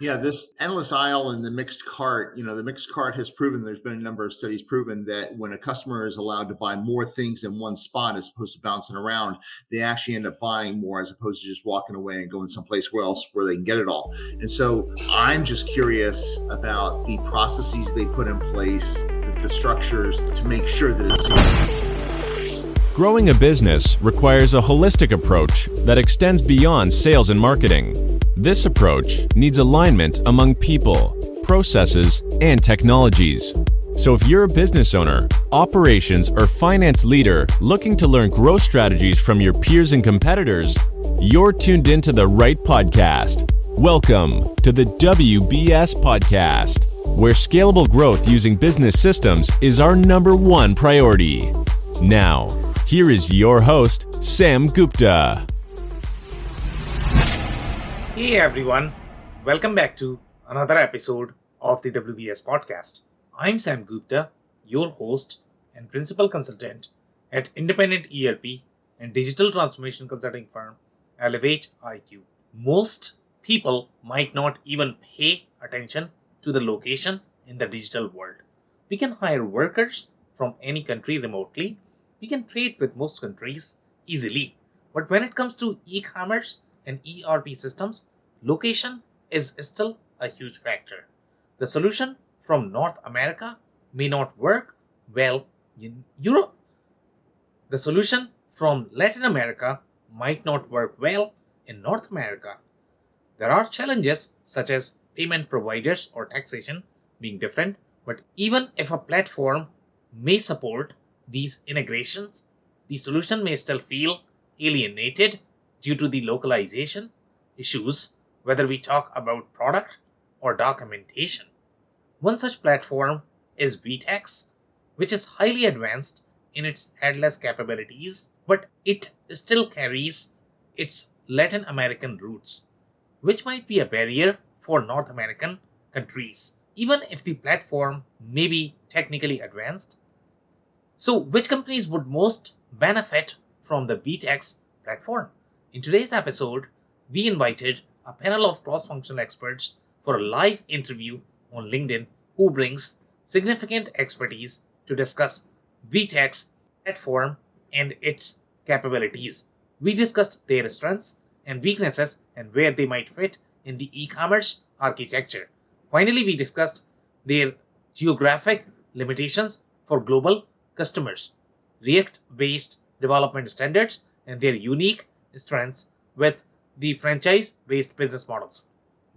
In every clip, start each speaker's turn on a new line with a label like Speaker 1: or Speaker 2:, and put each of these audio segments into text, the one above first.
Speaker 1: Yeah, this endless aisle and the mixed cart, the mixed cart has proven, there's been a number of studies proven that when a customer is allowed to buy more things in one spot as opposed to bouncing around, they actually end up buying more as opposed to just walking away and going someplace else where they can get it all. And so I'm just curious about the processes they put in place, the structures to make sure that it's seamless.
Speaker 2: Growing a business requires a holistic approach that extends beyond sales and marketing. This approach needs alignment among people, processes, and technologies. So if you're a business owner, operations, or finance leader looking to learn growth strategies from your peers and competitors, you're tuned into the right podcast. Welcome to the WBS Podcast, where scalable growth using business systems is our number one priority. Now, here is your host, Sam Gupta.
Speaker 3: Hey everyone, welcome back to another episode of the WBS podcast. I'm Sam Gupta, your host and principal consultant at independent ERP and digital transformation consulting firm Elevate IQ. Most people might not even pay attention to the location in the digital world. We can hire workers from any country remotely. We can trade with most countries easily. But when it comes to e-commerce and ERP systems, location is still a huge factor. The solution from North America may not work well in Europe. The solution from Latin America might not work well in North America. There are challenges such as payment providers or taxation being different, but even if a platform may support these integrations, the solution may still feel alienated due to the localization issues, whether we talk about product or documentation. One such platform is VTEX, which is highly advanced in its headless capabilities, but it still carries its Latin American roots, which might be a barrier for North American countries, even if the platform may be technically advanced. So, which companies would most benefit from the VTEX platform? In today's episode, we invited a panel of cross-functional experts for a live interview on LinkedIn who brings significant expertise to discuss VTEX platform and its capabilities. We discussed their strengths and weaknesses and where they might fit in the e-commerce architecture. Finally, we discussed their geographic limitations for global customers, React-based development standards, and their unique strengths with the franchise-based business models.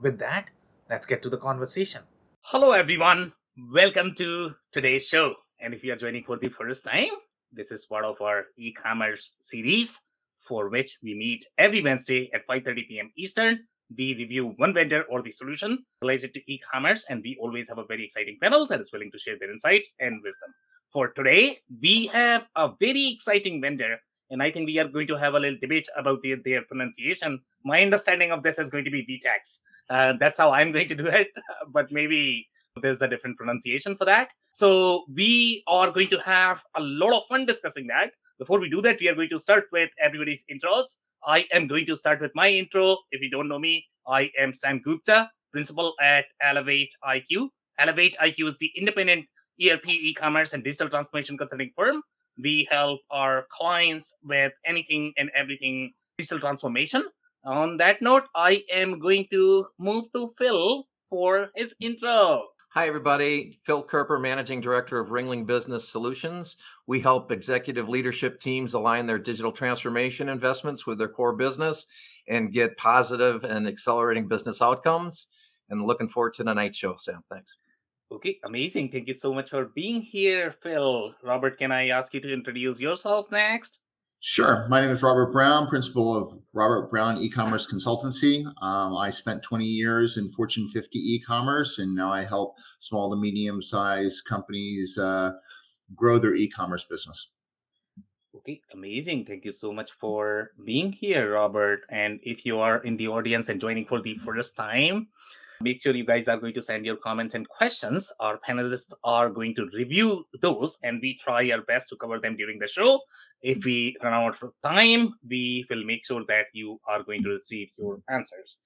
Speaker 3: With that, let's get to the conversation. Hello, everyone. Welcome to today's show. And if you are joining for the first time, this is part of our e-commerce series for which we meet every Wednesday at 5:30 p.m. Eastern. We review one vendor or the solution related to e-commerce, and we always have a very exciting panel that is willing to share their insights and wisdom. For today, we have a very exciting vendor, and I think we are going to have a little debate about their pronunciation. My understanding of this is going to be VTEX. That's how I'm going to do it, but maybe there's a different pronunciation for that. So we are going to have a lot of fun discussing that. Before we do that, we are going to start with everybody's intros. I am going to start with my intro. If you don't know me, I am Sam Gupta, principal at Elevate IQ. Elevate IQ is the independent ERP, e-commerce, and digital transformation consulting firm. We help our clients with anything and everything digital transformation. On that note, I am going to move to Phil for his intro.
Speaker 4: Hi, everybody. Phil Kerper, Managing Director of Ringling Business Solutions. We help executive leadership teams align their digital transformation investments with their core business and get positive and accelerating business outcomes. And looking forward to tonight's show, Sam. Thanks.
Speaker 3: Okay, amazing. Thank you so much for being here, Phil. Robert, can I ask you to introduce yourself next?
Speaker 1: Sure. My name is Robert Brown, principal of Robert Brown e-commerce consultancy. I spent 20 years in Fortune 50 e-commerce, and now I help small to medium-sized companies grow their e-commerce business.
Speaker 3: Okay, amazing. Thank you so much for being here, Robert. And if you are in the audience and joining for the first time, make sure you guys are going to send your comments and questions. Our panelists are going to review those, and we try our best to cover them during the show. If we run out of time, we will make sure that you are going to receive your answers.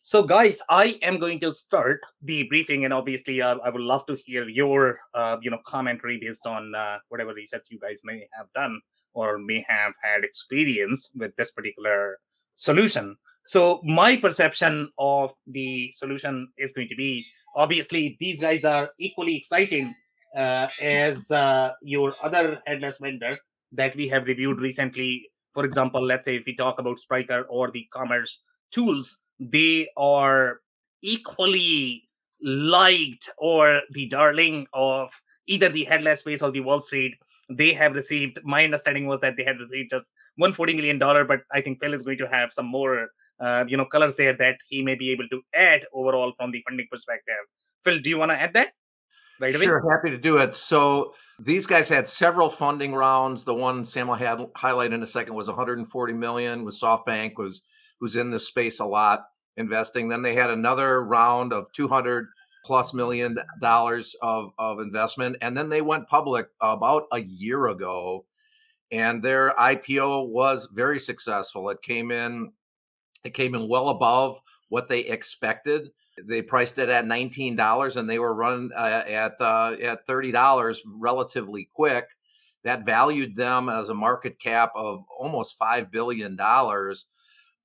Speaker 3: So, guys, I am going to start the briefing, and obviously, I would love to hear your, commentary based on whatever research you guys may have done or may have had experience with this particular solution. So, my perception of the solution is going to be obviously these guys are equally exciting as your other headless vendor that we have reviewed recently. For example, let's say if we talk about Spriker or the commerce tools, they are equally liked or the darling of either the headless space or the Wall Street. They have received, my understanding was that they had received just $140 million, but I think Phil is going to have some more colors there that he may be able to add overall from the funding perspective. Phil, do you want to add that right away?
Speaker 4: Sure, happy to do it. So these guys had several funding rounds. The one Sam will highlight in a second was 140 million with SoftBank, who's in this space a lot investing. Then they had another round of 200 plus $1 million of investment, and then they went public about a year ago, and their IPO was very successful. It came in well above what they expected. They priced it at $19, and they were run at $30 relatively quick. That valued them as a market cap of almost $5 billion.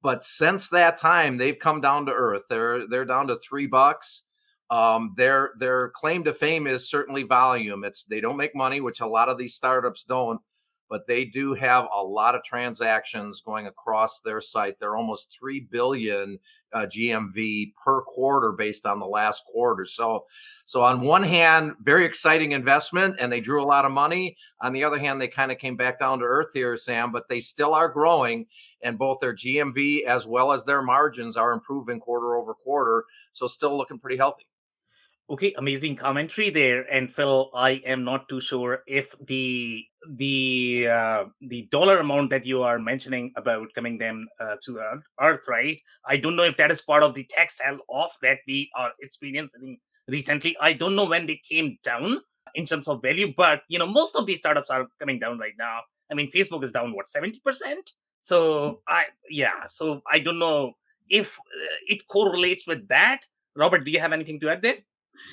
Speaker 4: But since that time, they've come down to earth. They're down to $3. Their claim to fame is certainly volume. They don't make money, which a lot of these startups don't, but they do have a lot of transactions going across their site. They're almost 3 billion GMV per quarter based on the last quarter. So on one hand, very exciting investment, and they drew a lot of money. On the other hand, they kind of came back down to earth here, Sam, but they still are growing, and both their GMV as well as their margins are improving quarter over quarter. So still looking pretty healthy.
Speaker 3: Okay, amazing commentary there. And Phil, I am not too sure if the dollar amount that you are mentioning about coming them to Earth, right? I don't know if that is part of the tax sell-off that we are experiencing recently. I don't know when they came down in terms of value, but most of these startups are coming down right now. I mean, Facebook is down what 70%. So so I don't know if it correlates with that. Robert, do you have anything to add there?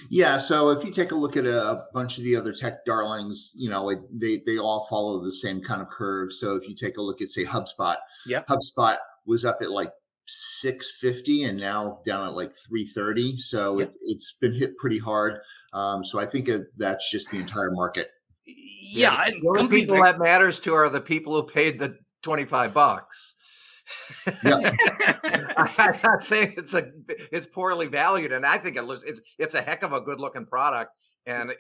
Speaker 1: Yeah, so if you take a look at a bunch of the other tech darlings, they all follow the same kind of curve. So if you take a look at, say, HubSpot,
Speaker 3: Yeah.
Speaker 1: HubSpot was up at like 650 and now down at like 330. So it's been hit pretty hard. So I think that's just the entire market.
Speaker 3: Yeah,
Speaker 4: the only people that matters to are the people who paid the $25.
Speaker 1: Yeah.
Speaker 4: I'm not saying it's poorly valued, and I think it's a heck of a good looking product, and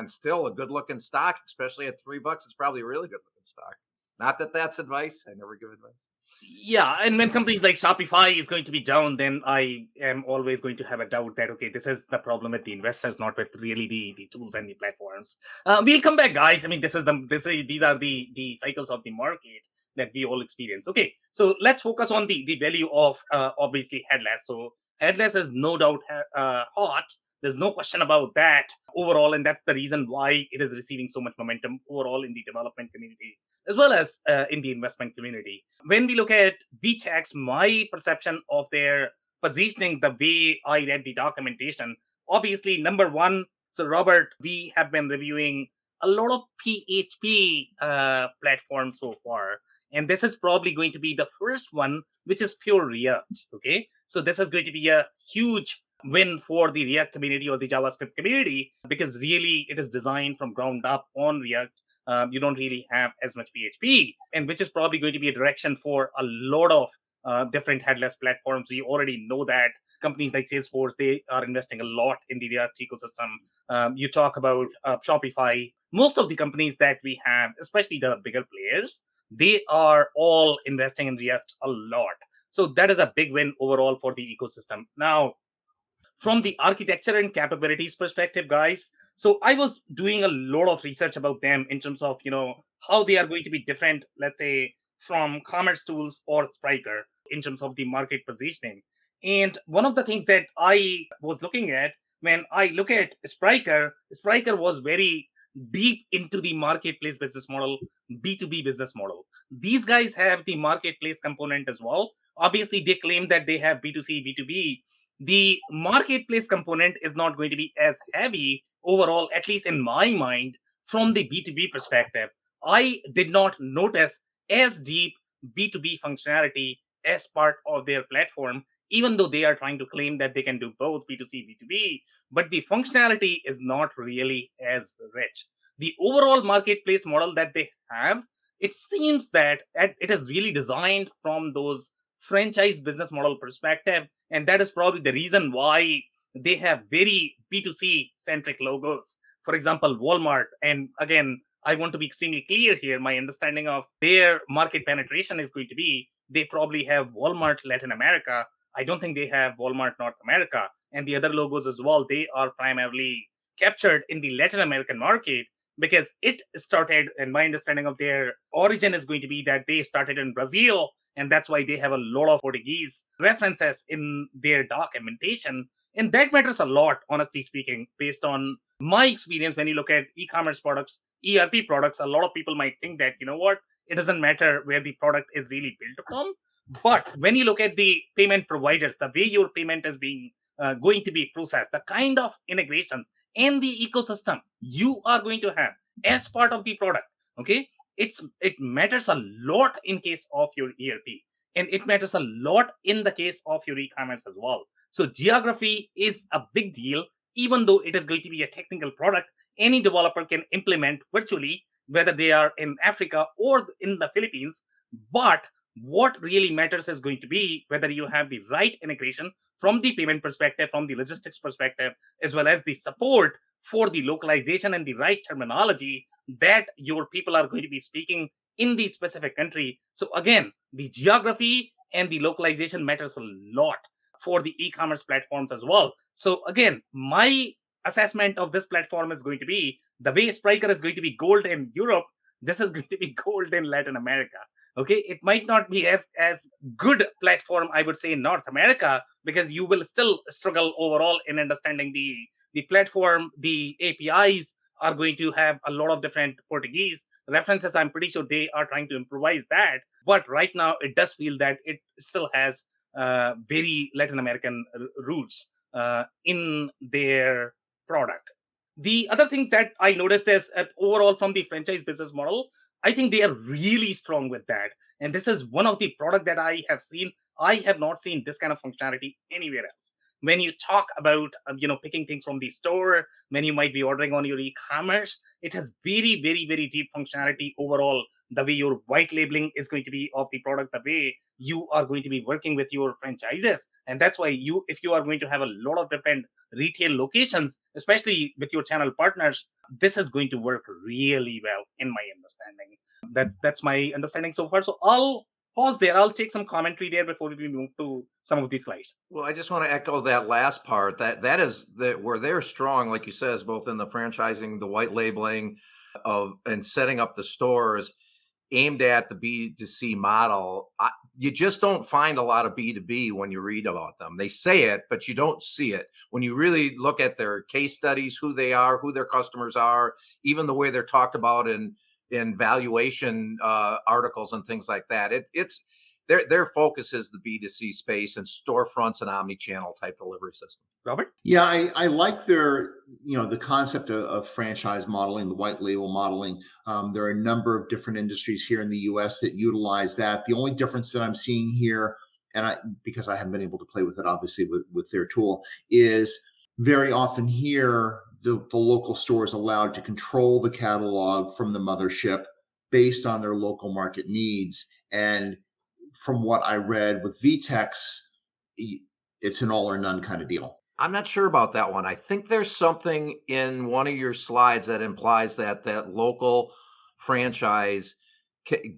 Speaker 4: still a good looking stock, especially at $3. It's probably a really good looking stock. Not that that's advice. I never give advice.
Speaker 3: Yeah, and when companies like Shopify is going to be down, then I am always going to have a doubt that okay, this is the problem with the investors, not with really the tools and the platforms. We'll come back, guys. I mean, these are the cycles of the market that we all experience. Okay, so let's focus on the value of obviously headless. So headless is no doubt hot. There's no question about that overall, and that's the reason why it is receiving so much momentum overall in the development community as well as in the investment community. When we look at VTEX, my perception of their positioning, the way I read the documentation, obviously, number one, so Robert, we have been reviewing a lot of PHP platforms so far. And this is probably going to be the first one, which is pure React. Okay. So this is going to be a huge win for the React community or the JavaScript community because really it is designed from ground up on React. You don't really have as much PHP, and which is probably going to be a direction for a lot of different headless platforms. We already know that companies like Salesforce, they are investing a lot in the React ecosystem. You talk about Shopify. Most of the companies that we have, especially the bigger players, they are all investing in React a lot. So that is a big win overall for the ecosystem. Now, from the architecture and capabilities perspective, guys, so I was doing a lot of research about them in terms of how they are going to be different, let's say, from commerce tools or Spriker in terms of the market positioning. And one of the things that I was looking at when I look at Spriker was very deep into the marketplace business model, B2B business model. These guys have the marketplace component as well. Obviously, they claim that they have B2C, B2B. The marketplace component is not going to be as heavy overall, at least in my mind, from the B2B perspective. I did not notice as deep B2B functionality as part of their platform, even though they are trying to claim that they can do both B2C, B2B, but the functionality is not really as rich. The overall marketplace model that they have, it seems that it is really designed from those franchise business model perspective, and that is probably the reason why they have very B2C centric logos. For example, Walmart, and again, I want to be extremely clear here. My understanding of their market penetration is going to be they probably have Walmart Latin America. I don't think they have Walmart North America. And the other logos as well, they are primarily captured in the Latin American market because it started, and my understanding of their origin is going to be that they started in Brazil, and that's why they have a lot of Portuguese references in their documentation. And that matters a lot, honestly speaking, based on my experience. When you look at e-commerce products, ERP products, a lot of people might think that, you know what, it doesn't matter where the product is really built from. But when you look at the payment providers, the way your payment is being going to be processed, the kind of integrations and the ecosystem you are going to have as part of the product, okay, it matters a lot in case of your ERP, and it matters a lot in the case of your e-commerce as well. So geography is a big deal, even though it is going to be a technical product. Any developer can implement virtually, whether they are in Africa or in the Philippines. But what really matters is going to be whether you have the right integration from the payment perspective, from the logistics perspective, as well as the support for the localization and the right terminology that your people are going to be speaking in the specific country. So again, the geography and the localization matters a lot for the e-commerce platforms as well. So again, my assessment of this platform is going to be the way Spryker is going to be gold in Europe, this is going to be gold in Latin America. Okay, it might not be as good platform, I would say, in North America, because you will still struggle overall in understanding the platform. The APIs are going to have a lot of different Portuguese references. I'm pretty sure they are trying to improvise that, but right now it does feel that it still has very Latin American roots in their product. The other thing that I noticed is that overall from the franchise business model, I think they are really strong with that. And this is one of the product that I have seen. I have not seen this kind of functionality anywhere else. When you talk about picking things from the store, when you might be ordering on your e-commerce, it has very very very deep functionality overall. The way your white labeling is going to be of the product, the way you are going to be working with your franchises, and that's why if you are going to have a lot of different retail locations, especially with your channel partners, this is going to work really well in my understanding. That's my understanding so far. So I'll pause there. I'll take some commentary there before we move to some of these slides.
Speaker 4: Well, I just want to echo that last part. That is where they're strong, like you says, both in the franchising, the white labeling of and setting up the stores aimed at the B2C model. You just don't find a lot of B2B when you read about them. They say it, but you don't see it. When you really look at their case studies, who they are, who their customers are, even the way they're talked about in valuation articles and things like that, it's their focus is the B2C space and storefronts and omni-channel type delivery system.
Speaker 3: Robert?
Speaker 1: Yeah, I like their, the concept of franchise modeling, the white label modeling. There are a number of different industries here in the U.S. that utilize that. The only difference that I'm seeing here, because I haven't been able to play with it, obviously, with their tool, is very often here, the local store is allowed to control the catalog from the mothership based on their local market needs. And from what I read with VTEX, it's an all or none kind of deal.
Speaker 4: I'm not sure about that one. I think there's something in one of your slides that implies that local franchise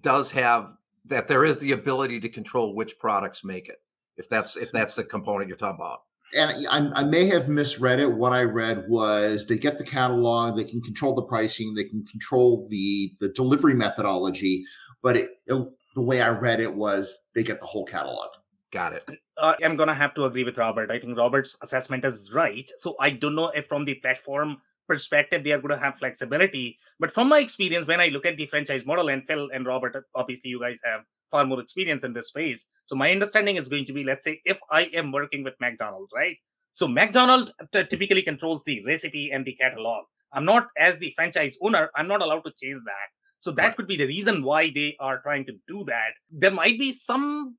Speaker 4: does have, that there is the ability to control which products make it, if that's the component you're talking about.
Speaker 1: And I may have misread it. What I read was they get the catalog, they can control the pricing, they can control the delivery methodology, but the way I read it was they get the whole catalog.
Speaker 4: Got it.
Speaker 3: I'm going to have to agree with Robert. I think Robert's assessment is right. So I don't know if from the platform perspective, they are going to have flexibility. But from my experience, when I look at the franchise model, and Phil and Robert, obviously you guys have far more experience in this space. So my understanding is going to be, let's say, if I am working with McDonald's, right? So McDonald's typically controls the recipe and the catalog. I'm not, as the franchise owner, I'm not allowed to change that. So that
Speaker 1: Right.
Speaker 3: could be the reason why they are trying to do that. There might be some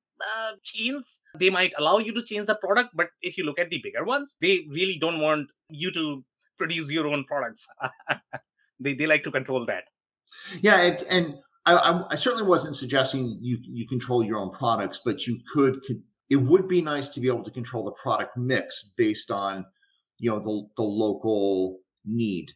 Speaker 3: chains, they might allow you to change the product, but if you look at the bigger ones, they really don't want you to produce your own products. They like to control that.
Speaker 1: Yeah, and I certainly wasn't suggesting you control your own products, but you could. It would be nice to be able to control the product mix based on, the local need.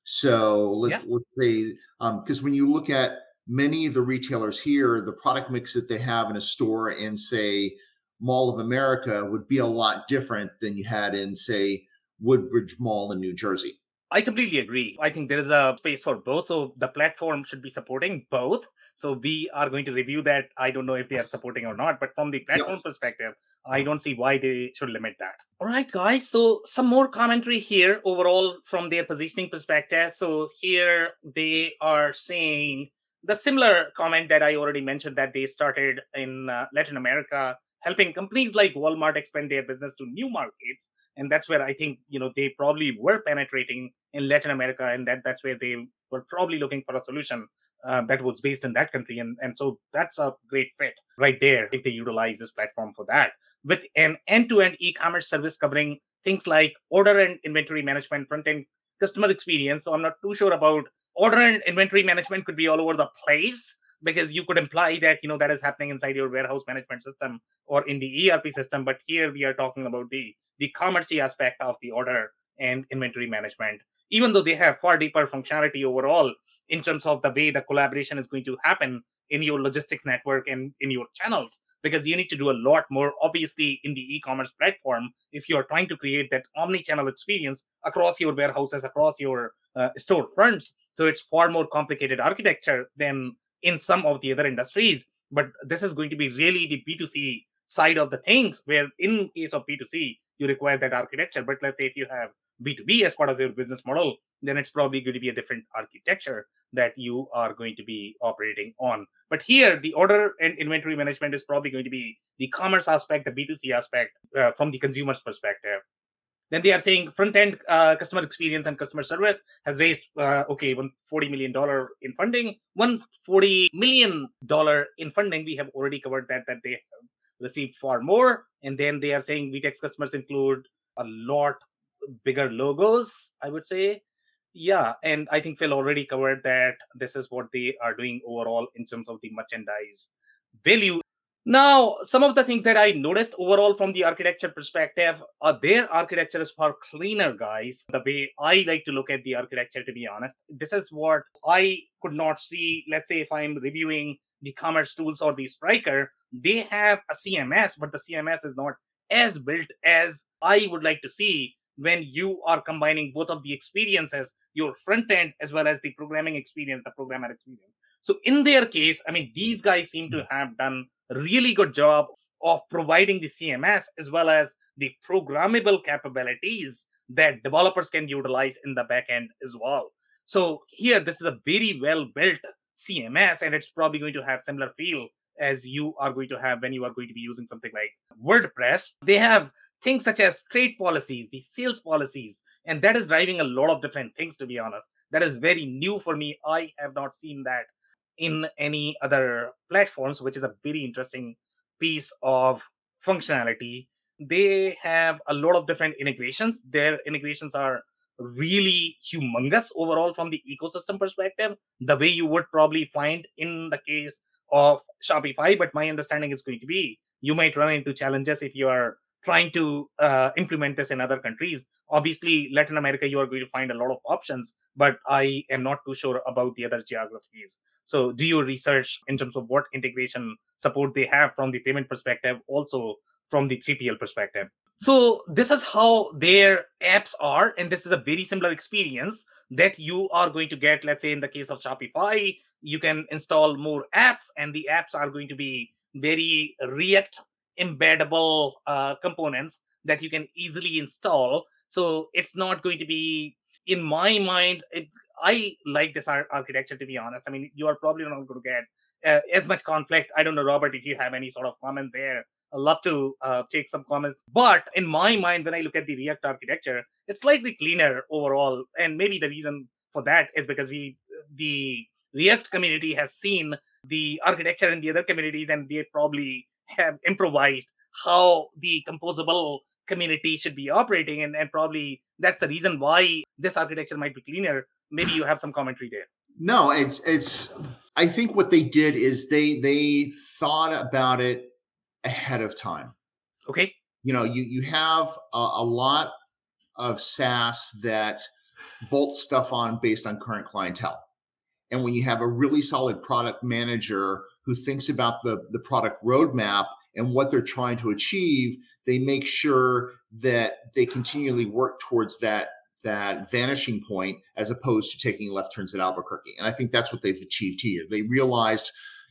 Speaker 1: So
Speaker 3: Yeah.
Speaker 1: let's say, because when you look at many of the retailers here, the product mix that they have in a store in, say, Mall of America would be a lot different than you had in, say, Woodbridge Mall in New Jersey.
Speaker 3: I completely agree. I think there is a space for both. So the platform should be supporting both. So we are going to review that. I don't know if they are supporting or not, but from the
Speaker 1: Yep.
Speaker 3: platform perspective, I don't see why they should limit that. All right, guys. So some more commentary here overall from their positioning perspective. So here they are saying the similar comment that I already mentioned, that they started in Latin America, helping companies like Walmart expand their business to new markets. And that's where I think they probably were penetrating in Latin America, and that's where they were probably looking for a solution that was based in that country, and so that's a great fit right there if they utilize this platform for that, with an end-to-end e-commerce service covering things like order and inventory management, front-end customer experience. So I'm not too sure about order and inventory management, could be all over the place, because you could imply that that is happening inside your warehouse management system or in the ERP system, but here we are talking about the commerce aspect of the order and inventory management, even though they have far deeper functionality overall in terms of the way the collaboration is going to happen in your logistics network and in your channels, because you need to do a lot more obviously in the e-commerce platform if you're trying to create that omni-channel experience across your warehouses, across your store fronts. So it's far more complicated architecture than in some of the other industries, but this is going to be really the B2C side of the things, where in case of B2C you require that architecture, but let's say if you have B2B as part of your business model, then it's probably going to be a different architecture that you are going to be operating on. But here the order and inventory management is probably going to be the commerce aspect, the B2C aspect, from the consumer's perspective. Then they are saying front end customer experience and customer service has raised $140 million in funding. $140 million in funding. We have already covered that they have received far more. And then they are saying VTEX customers include a lot bigger logos, I would say. Yeah, and I think Phil already covered that this is what they are doing overall in terms of the merchandise value. Now, some of the things that I noticed overall from the architecture perspective, their architecture is far cleaner, guys. The way I like to look at the architecture, to be honest, this is what I could not see. Let's say if I'm reviewing the commerce tools or the Striker, they have a CMS, but the CMS is not as built as I would like to see when you are combining both of the experiences, your front end as well as the programming experience, the programmer experience. So in their case, I mean, these guys seem to have done a really good job of providing the CMS as well as the programmable capabilities that developers can utilize in the backend as well. So here, this is a very well built CMS, and it's probably going to have similar feel as you are going to have when you are going to be using something like WordPress. They have things such as trade policies, the sales policies, and that is driving a lot of different things, to be honest. That is very new for me. I have not seen that in any other platforms, which is a very interesting piece of functionality. They have a lot of different integrations. Their integrations are really humongous overall from the ecosystem perspective, the way you would probably find in the case of Shopify. But my understanding is going to be you might run into challenges if you are trying to implement this in other countries. Obviously, Latin America, you are going to find a lot of options, but I am not too sure about the other geographies. So do your research in terms of what integration support they have from the payment perspective, also from the 3PL perspective. So this is how their apps are, and this is a very similar experience that you are going to get. Let's say in the case of Shopify, you can install more apps, and the apps are going to be very React embeddable components that you can easily install. So it's not going to be, in my mind, I like this architecture, to be honest. I mean, you are probably not going to get as much conflict. I don't know, Robert, if you have any sort of comment there. I'd love to take some comments. But in my mind, when I look at the React architecture, it's slightly cleaner overall. And maybe the reason for that is because the React community has seen the architecture in the other communities, and they probably have improvised how the composable community should be operating. And probably that's the reason why this architecture might be cleaner. Maybe you have some commentary there.
Speaker 1: No, it's. I think what they did is they thought about it ahead of time.
Speaker 3: Okay.
Speaker 1: You have a lot of SaaS that bolt stuff on based on current clientele. And when you have a really solid product manager who thinks about the product roadmap and what they're trying to achieve, they make sure that they continually work towards that vanishing point as opposed to taking left turns at Albuquerque. And I think that's what they've achieved here. They realized,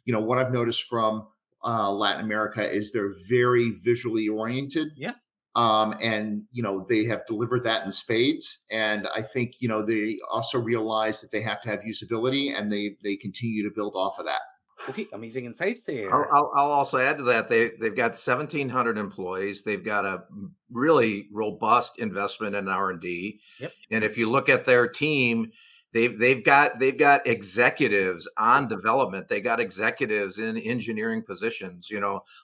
Speaker 1: what I've noticed from Latin America is they're very visually oriented.
Speaker 3: Yeah.
Speaker 1: And they have delivered that in spades. And I think they also realize that they have to have usability, and they continue to build off of that.
Speaker 3: Okay, amazing insights there.
Speaker 4: I'll also add to that, they've got 1,700 employees. They've got a really robust investment in R&D.
Speaker 3: Yep.
Speaker 4: And if you look at their team, they've got executives on development. They got executives in engineering positions.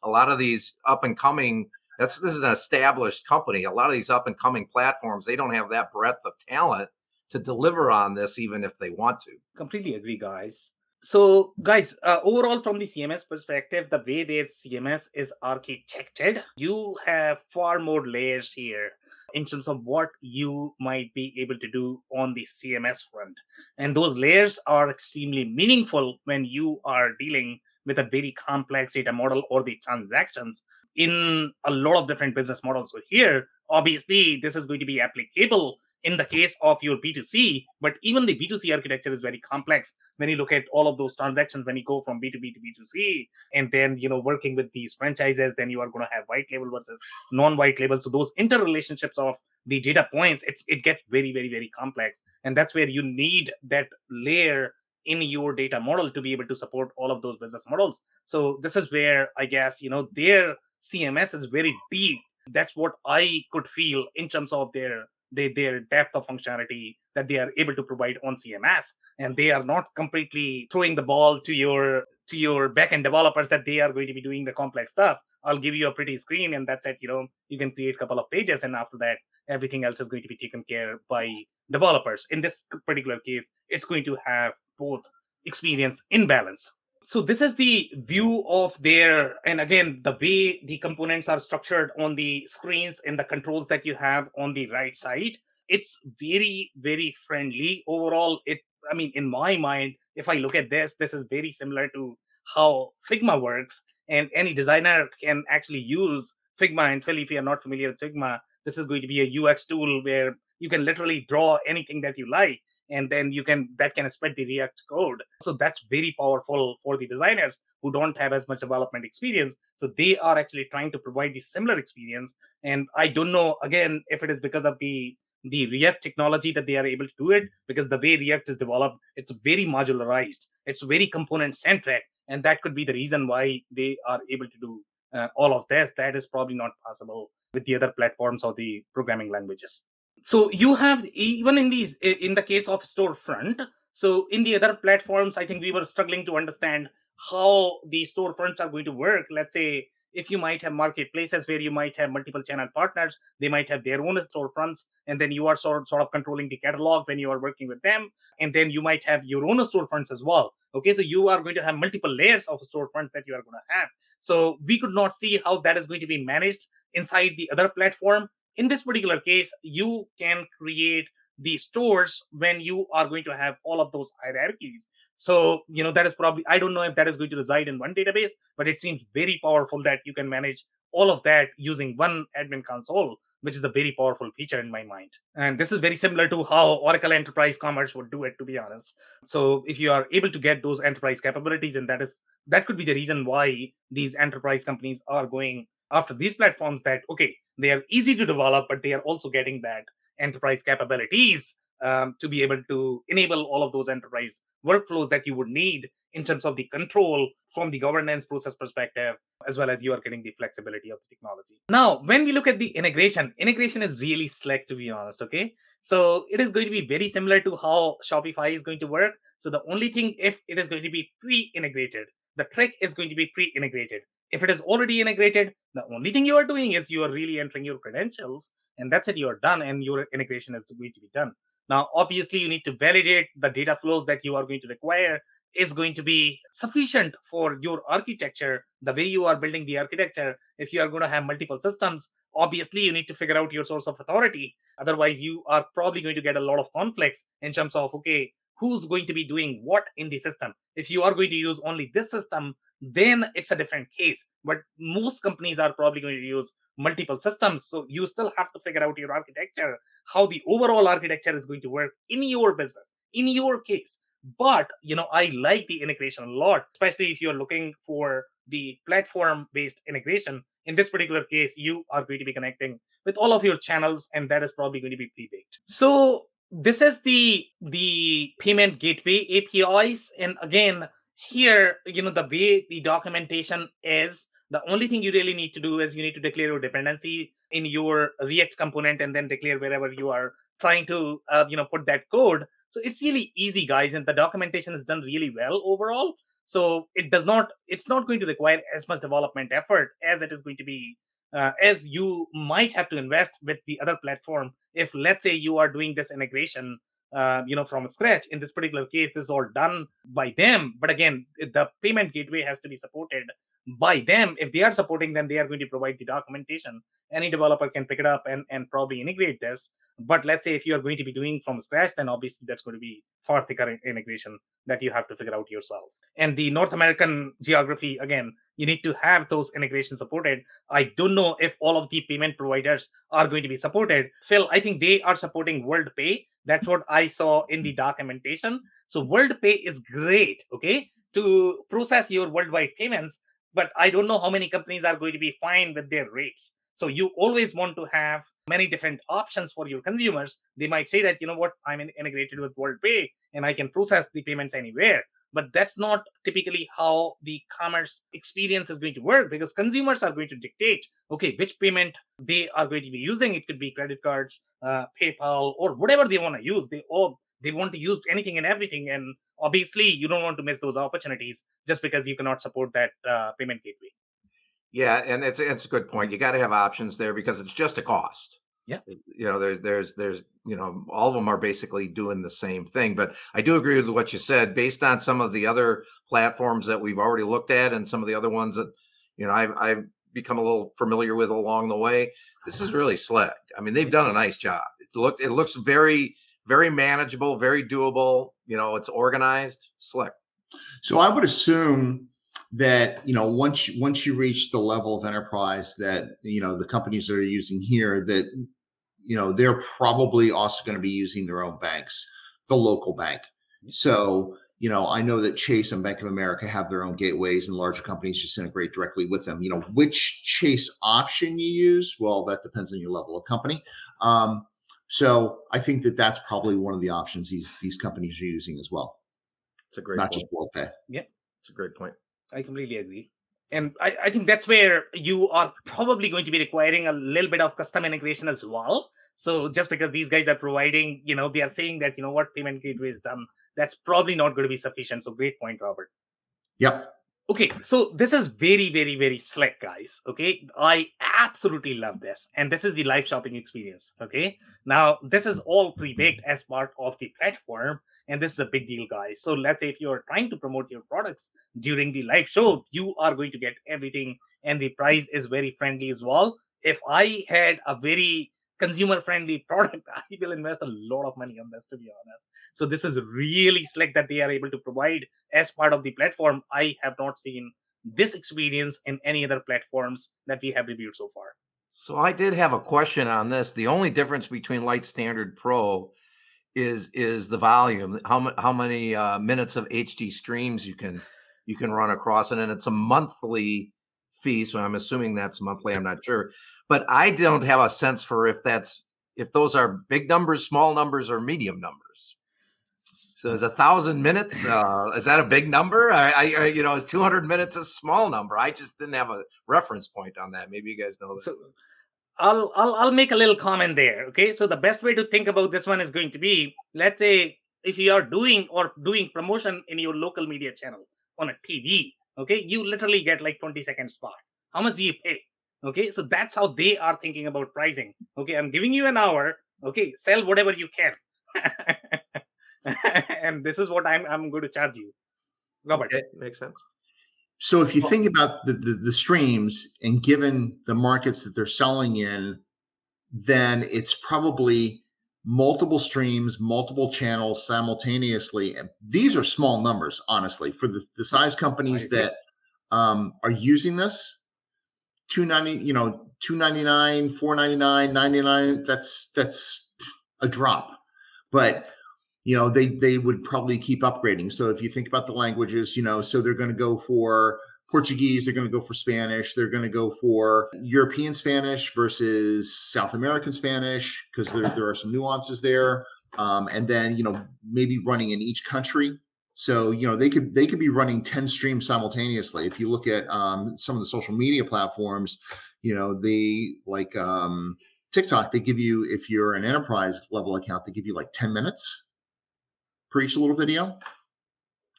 Speaker 4: A lot of these up and coming. This is an established company. A lot of these up and coming platforms, they don't have that breadth of talent to deliver on this, even if they want to.
Speaker 3: Completely agree, guys. So, guys, overall, from the CMS perspective, the way their CMS is architected, you have far more layers here in terms of what you might be able to do on the CMS front. And those layers are extremely meaningful when you are dealing with a very complex data model or the transactions in a lot of different business models. So here, obviously, this is going to be applicable in the case of your B2C, but even the B2C architecture is very complex when you look at all of those transactions, when you go from B2B to B2C, and then, working with these franchises, then you are going to have white label versus non-white label. So those interrelationships of the data points, it gets very, very, very complex. And that's where you need that layer in your data model to be able to support all of those business models. So this is where I guess, their CMS is very deep. That's what I could feel in terms of their depth of functionality that they are able to provide on CMS, and they are not completely throwing the ball to your backend developers that they are going to be doing the complex stuff. I'll give you a pretty screen, and that's it. You can create a couple of pages, and after that, everything else is going to be taken care by developers. In this particular case, it's going to have both experience in balance. So this is the view of their, and again, the way the components are structured on the screens and the controls that you have on the right side. It's very, very friendly overall. In my mind, if I look at this is very similar to how Figma works, and any designer can actually use Figma. And Phil, if you are not familiar with Figma, this is going to be a UX tool where you can literally draw anything that you like, and then that can spread the React code. So that's very powerful for the designers who don't have as much development experience. So they are actually trying to provide the similar experience. And I don't know, again, if it is because of the React technology that they are able to do it, because the way React is developed, it's very modularized, it's very component centric, and that could be the reason why they are able to do all of this. That is probably not possible with the other platforms or the programming languages. So you have, even in the case of storefront, so in the other platforms, I think we were struggling to understand how the storefronts are going to work. Let's say if you might have marketplaces where you might have multiple channel partners, they might have their own storefronts, and then you are sort of controlling the catalog when you are working with them, and then you might have your own storefronts as well. Okay, so you are going to have multiple layers of storefronts that you are going to have. So we could not see how that is going to be managed inside the other platform. In this particular case, you can create the stores when you are going to have all of those hierarchies. So, that is probably, I don't know if that is going to reside in one database, but it seems very powerful that you can manage all of that using one admin console, which is a very powerful feature in my mind. And this is very similar to how Oracle Enterprise Commerce would do it, to be honest. So if you are able to get those enterprise capabilities, and that could be the reason why these enterprise companies are going after these platforms, that, okay, they are easy to develop, but they are also getting that enterprise capabilities to be able to enable all of those enterprise workflows that you would need in terms of the control from the governance process perspective, as well as you are getting the flexibility of the technology. Now, when we look at the integration is really slick, to be honest. Okay, so it is going to be very similar to how Shopify is going to work. So the only thing, if it is going to be pre-integrated, the trick is going to be pre-integrated. If it is already integrated, the only thing you are doing is you are really entering your credentials, and that's it. You are done, and your integration is going to be done. Now, obviously, you need to validate the data flows that you are going to require is going to be sufficient for your architecture, the way you are building the architecture. If you are going to have multiple systems, obviously you need to figure out your source of authority. Otherwise, you are probably going to get a lot of conflicts in terms of, okay, who's going to be doing what in the system. If you are going to use only this system, then it's a different case. But most companies are probably going to use multiple systems. So you still have to figure out your architecture, how the overall architecture is going to work in your business, in your case. But I like the integration a lot, especially if you're looking for the platform based integration. In this particular case, you are going to be connecting with all of your channels, and that is probably going to be pre-baked. So this is the payment gateway APIs. And again, here, the way the documentation is, the only thing you really need to do is you need to declare your dependency in your React component, and then declare wherever you are trying to put that code. So it's really easy, guys, and the documentation is done really well overall. So it's not going to require as much development effort as it is going to be, as you might have to invest with the other platform. If, let's say, you are doing this integration, from scratch. In this particular case, this is all done by them. But again, the payment gateway has to be supported by them. If they are supporting them, they are going to provide the documentation. Any developer can pick it up and probably integrate this. But let's say if you are going to be doing from scratch, then obviously that's going to be far thicker integration that you have to figure out yourself. And the North American geography, again, you need to have those integrations supported. I don't know if all of the payment providers are going to be supported. Phil, I think they are supporting WorldPay. That's what I saw in the documentation. So WorldPay is great, okay, to process your worldwide payments. But I don't know how many companies are going to be fine with their rates. So you always want to have many different options for your consumers. They might say that, what, I'm integrated with WorldPay and I can process the payments anywhere. But that's not typically how the commerce experience is going to work, because consumers are going to dictate, okay, which payment they are going to be using. It could be credit cards, PayPal, or whatever they want to use. They want to use anything and everything. And obviously, you don't want to miss those opportunities just because you cannot support that payment gateway.
Speaker 4: Yeah, and it's a good point. You got to have options there because it's just a cost.
Speaker 3: Yeah.
Speaker 4: There's all of them are basically doing the same thing. But I do agree with what you said. Based on some of the other platforms that we've already looked at, and some of the other ones that I've become a little familiar with along the way, this is really slick. I mean, they've done a nice job. It looks very, very manageable, very doable. It's organized, slick.
Speaker 1: So I would assume that once you reach the level of enterprise that the companies that are using here, that they're probably also going to be using their own banks, the local bank. So I know that Chase and Bank of America have their own gateways, and larger companies just integrate directly with them. Which Chase option you use, well, that depends on your level of company. So I think that that's probably one of the options these companies are using as well.
Speaker 4: It's a great
Speaker 1: not
Speaker 4: point.
Speaker 1: just WorldPay.
Speaker 3: Yeah,
Speaker 4: it's a great point.
Speaker 3: I completely agree. And I think that's where you are probably going to be requiring a little bit of custom integration as well. So just because these guys are providing, they are saying that, what payment gateway is done, that's probably not going to be sufficient. So great point, Robert.
Speaker 1: Yep.
Speaker 3: Okay, so this is very, very, very slick, guys. Okay, I absolutely love this. And this is the live shopping experience. Okay, now this is all pre-baked as part of the platform. And this is a big deal, guys. So let's say if you're trying to promote your products during the live show, you are going to get everything. And the price is very friendly as well. If I had a very consumer-friendly product, I will invest a lot of money on this, to be honest. So this is really slick that they are able to provide as part of the platform. I have not seen this experience in any other platforms that we have reviewed so far.
Speaker 4: So I did have a question on this. The only difference between Light, Standard, Pro is the volume. How many minutes of HD streams you can run across, and it's a monthly fee. So I'm assuming that's monthly. I'm not sure, but I don't have a sense for if that's if those are big numbers, small numbers, or medium numbers. So is 1,000 minutes, is that a big number? Is 200 minutes a small number? I just didn't have a reference point on that. Maybe you guys know that.
Speaker 3: So I'll make a little comment there. Okay, so the best way to think about this one is going to be, let's say if you are doing promotion in your local media channel on a TV, okay, you literally get like 20-second spot. How much do you pay? Okay, so that's how they are thinking about pricing. Okay, I'm giving you an hour. Okay, sell whatever you can, and this is what I'm going to charge you, Robert.
Speaker 4: Okay, makes sense.
Speaker 1: So if you think about the streams and given the markets that they're selling in, then it's probably multiple streams, multiple channels simultaneously. And these are small numbers, honestly, for the size companies that are using this. $2.99, $4.99, $99. That's a drop, but they would probably keep upgrading. So if you think about the languages, so they're going to go for Portuguese, they're going to go for Spanish, they're going to go for European Spanish versus South American Spanish, because there are some nuances there. And then, maybe running in each country. So, they could be running 10 streams simultaneously. If you look at some of the social media platforms, they like TikTok, they give you, if you're an enterprise level account, they give you like 10 minutes for each little video.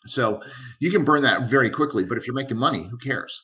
Speaker 1: So you can burn that very quickly, but if you're making money, who cares?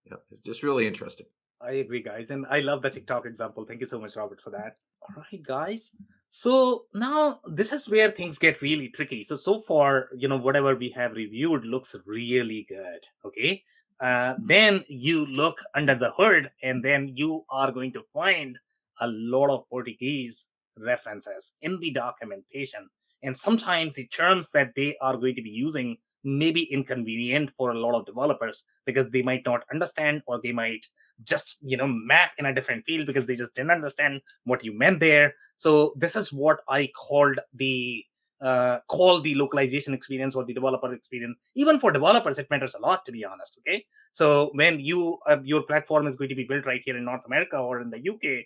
Speaker 4: Yeah, it's just really interesting.
Speaker 3: I agree, guys. And I love the TikTok example. Thank you so much, Robert, for that. All right, guys. So now this is where things get really tricky. So far, whatever we have reviewed looks really good. Okay. Then you look under the hood, and then you are going to find a lot of Portuguese references in the documentation. And sometimes the terms that they are going to be using may be inconvenient for a lot of developers because they might not understand, or they might just map in a different field because they just didn't understand what you meant there. So this is what I called the localization experience or the developer experience. Even for developers, it matters a lot, to be honest. Okay, so when your platform is going to be built right here in North America or in the UK,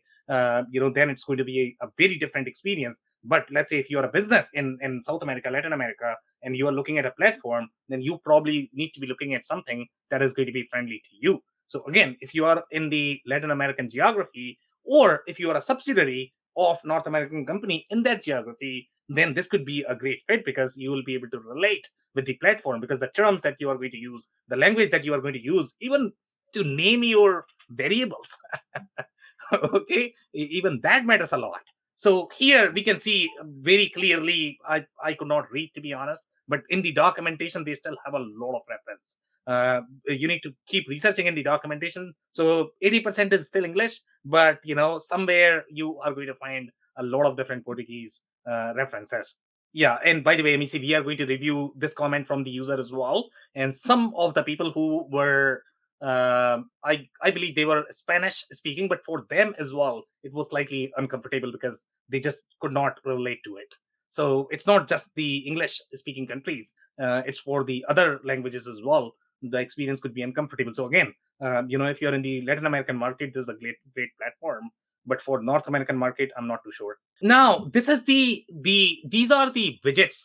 Speaker 3: then it's going to be a very different experience. But let's say if you're a business in South America, Latin America, and you are looking at a platform, then you probably need to be looking at something that is going to be friendly to you. So again, if you are in the Latin American geography, or if you are a subsidiary of North American company in that geography, then this could be a great fit because you will be able to relate with the platform, because the terms that you are going to use, the language that you are going to use, even to name your variables, okay, even that matters a lot. So here we can see very clearly, I could not read, to be honest, but in the documentation, they still have a lot of reference. You need to keep researching in the documentation. So 80% is still English, but somewhere you are going to find a lot of different Portuguese references. Yeah, and by the way, MEC, we are going to review this comment from the user as well. And some of the people who were, I believe they were Spanish speaking, but for them as well, it was slightly uncomfortable because they just could not relate to it. So it's not just the English speaking countries, it's for the other languages as well. The experience could be uncomfortable. So again, if you're in the Latin American market, this is a great platform. But for North American market, I'm not too sure. Now, this is these are the widgets,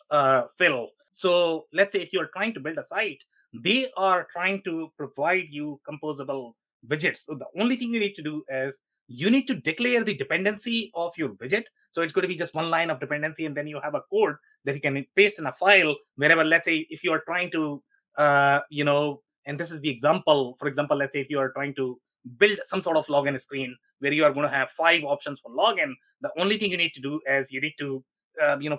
Speaker 3: Phil. So let's say if you're trying to build a site, they are trying to provide you composable widgets. So the only thing you need to do is you need to declare the dependency of your widget. So it's going to be just one line of dependency, and then you have a code that you can paste in a file wherever. Let's say if you are trying to and this is the example. For example, let's say if you are trying to build some sort of login screen where you are going to have 5 options for login, the only thing you need to do is you need to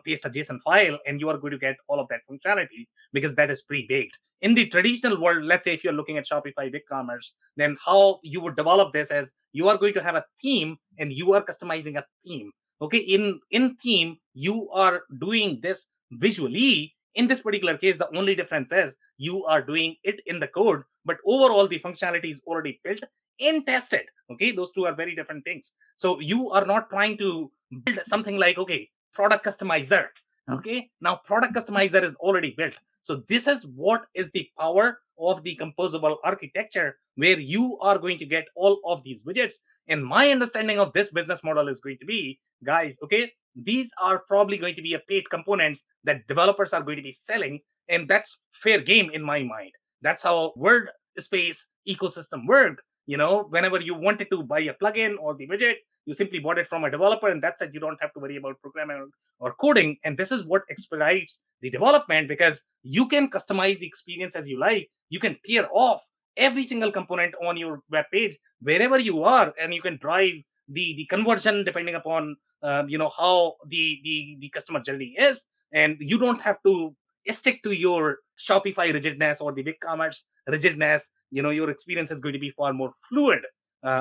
Speaker 3: paste a JSON file, and you are going to get all of that functionality because that is pre-baked. In the traditional world, let's say if you're looking at Shopify BigCommerce, then how you would develop this is you are going to have a theme, and you are customizing a theme. Okay, in theme, you are doing this visually. In this particular case, the only difference is you are doing it in the code, but overall the functionality is already built and tested. Okay, those two are very different things. So you are not trying to build something like, okay, product customizer. Okay, now product customizer is already built. So this is what is the power of the composable architecture, where you are going to get all of these widgets. And my understanding of this business model is going to be guys, okay, these are probably going to be a paid components that developers are going to be selling, and that's fair game in my mind. That's how word space ecosystem work. Whenever you wanted to buy a plugin or the widget, you simply bought it from a developer, and that's it. You don't have to worry about programming or coding. And this is what expedites the development, because you can customize the experience as you like. You can tear off every single component on your web page wherever you are, and you can drive the conversion depending upon how the customer journey is. And you don't have to stick to your Shopify rigidness or the BigCommerce rigidness. Your experience is going to be far more fluid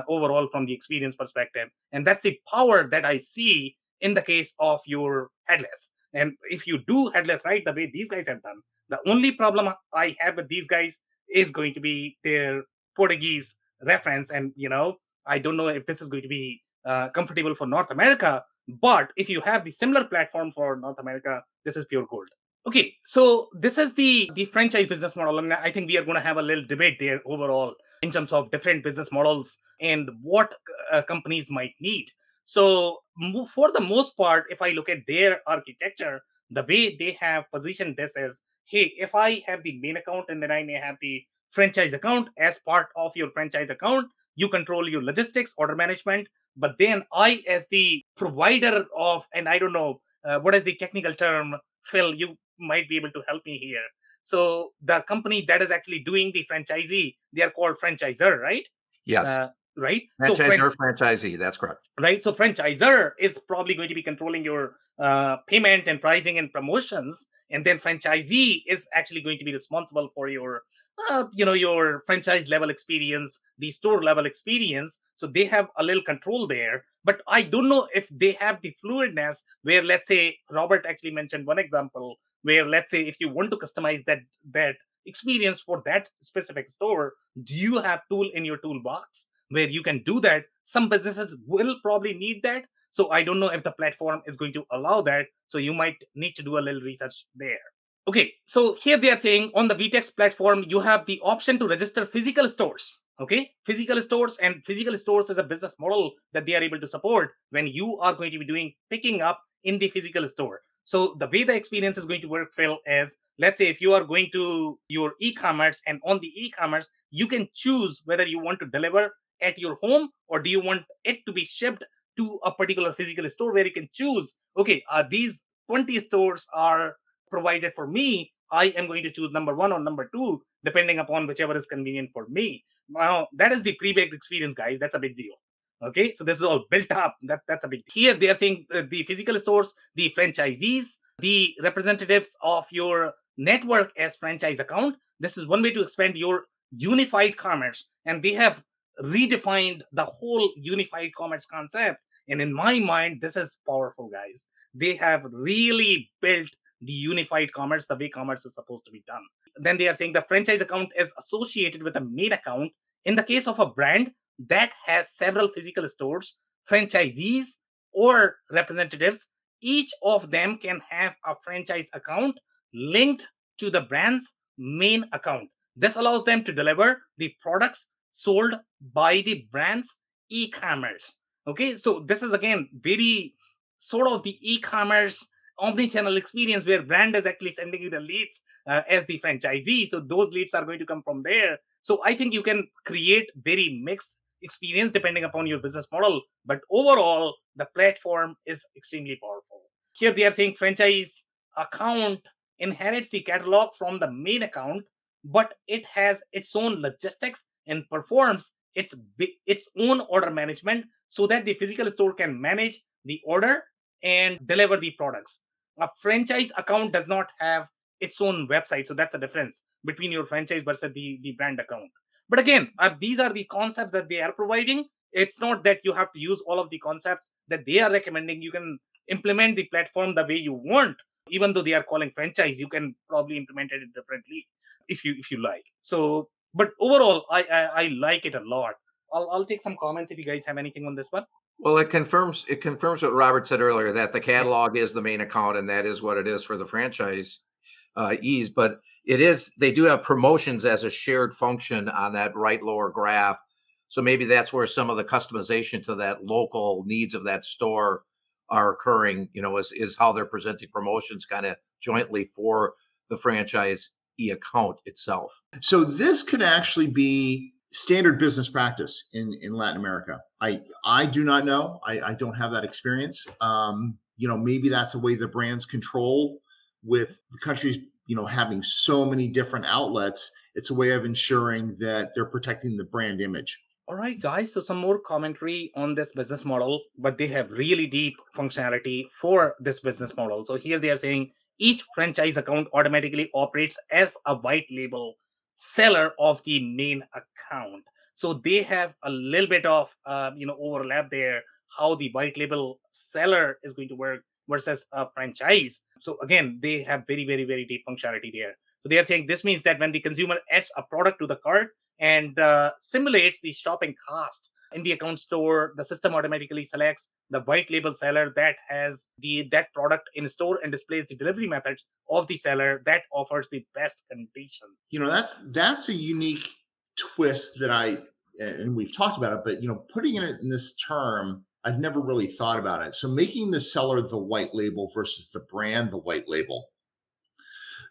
Speaker 3: overall from the experience perspective. And that's the power that I see in the case of your headless. And if you do headless right, the way these guys have done, the only problem I have with these guys is going to be their Portuguese reference. And I don't know if this is going to be comfortable for North America, but if you have the similar platform for North America, this is pure gold. Okay, so this is the franchise business model, and I think we are going to have a little debate there overall in terms of different business models and what companies might need. So for the most part, if I look at their architecture, the way they have positioned this is, hey, if I have the main account and then I may have the franchise account, as part of your franchise account, you control your logistics, order management, but then I, as the provider of, and I don't know what is the technical term, Phil, you might be able to help me here. So the company that is actually doing the franchisee, they are called franchisor, right?
Speaker 4: Yes.
Speaker 3: Right.
Speaker 4: Franchisor, franchisee. That's correct.
Speaker 3: Right. So franchisor is probably going to be controlling your payment and pricing and promotions, and then franchisee is actually going to be responsible for your your franchise level experience, the store level experience. So they have a little control there, but I don't know if they have the fluidness where, let's say, Robert actually mentioned one example where, let's say, if you want to customize that experience for that specific store, do you have tool in your toolbox where you can do that? Some businesses will probably need that. So I don't know if the platform is going to allow that. So you might need to do a little research there. Okay, so here they are saying on the VTEX platform, you have the option to register physical stores. Okay, physical stores, and physical stores is a business model that they are able to support when you are going to be doing picking up in the physical store. So the way the experience is going to work, Phil, is, let's say if you are going to your e-commerce, and on the e-commerce, you can choose whether you want to deliver at your home or do you want it to be shipped to a particular physical store where you can choose, okay, these 20 stores are provided for me. I am going to choose number one or number two, depending upon whichever is convenient for me. Now, that is the pre-baked experience, guys. That's a big deal. Okay, so this is all built up. That's a big deal. Here they are saying the physical stores, the franchisees, the representatives of your network as franchise account. This is one way to expand your unified commerce, and they have redefined the whole unified commerce concept. And in my mind, this is powerful, guys. They have really built the unified commerce the way commerce is supposed to be done. Then they are saying the franchise account is associated with a main account. In the case of a brand that has several physical stores, franchisees or representatives, each of them can have a franchise account linked to the brand's main account. This allows them to deliver the products sold by the brand's e-commerce. Okay, so this is again very sort of the e-commerce omni-channel experience where brand is actually sending you the leads as the franchisee. So those leads are going to come from there. So I think you can create very mixed experience depending upon your business model. But overall, the platform is extremely powerful. Here they are saying franchise account inherits the catalog from the main account, but it has its own logistics and performs its own order management so that the physical store can manage the order and deliver the products. A franchise account does not have its own website, so that's the difference between your franchise versus the brand account. But again, these are the concepts that they are providing. It's not that you have to use all of the concepts that they are recommending. You can implement the platform the way you want. Even though they are calling franchise, you can probably implement it differently if you like. So, but overall, I like it a lot. I'll take some comments if you guys have anything on this one.
Speaker 4: Well, it confirms what Robert said earlier, that the catalog is the main account, and that is what it is for the franchise ease. But they do have promotions as a shared function on that right lower graph. So maybe that's where some of the customization to that local needs of that store are occurring, is how they're presenting promotions kind of jointly for the franchisee account itself.
Speaker 1: So this could actually be standard business practice in Latin America. I do not know. I don't have that experience. Maybe that's a way the brands control with the countries, having so many different outlets. It's a way of ensuring that they're protecting the brand image.
Speaker 5: All right, guys. So some more commentary on this business model, but they have really deep functionality for this business model. So here they are saying each franchise account automatically operates as a white label seller of the main account. So they have a little bit of overlap there, how the white label seller is going to work versus a franchise. So again, they have very, very, very deep functionality there. So they are saying this means that when the consumer adds a product to the cart and simulates the shopping cost in the account store, the system automatically selects the white label seller that has that product in store and displays the delivery methods of the seller that offers the best conditions.
Speaker 1: That's a unique twist that and we've talked about it, but putting it in this term, I've never really thought about it. So making the seller the white label versus the brand the white label.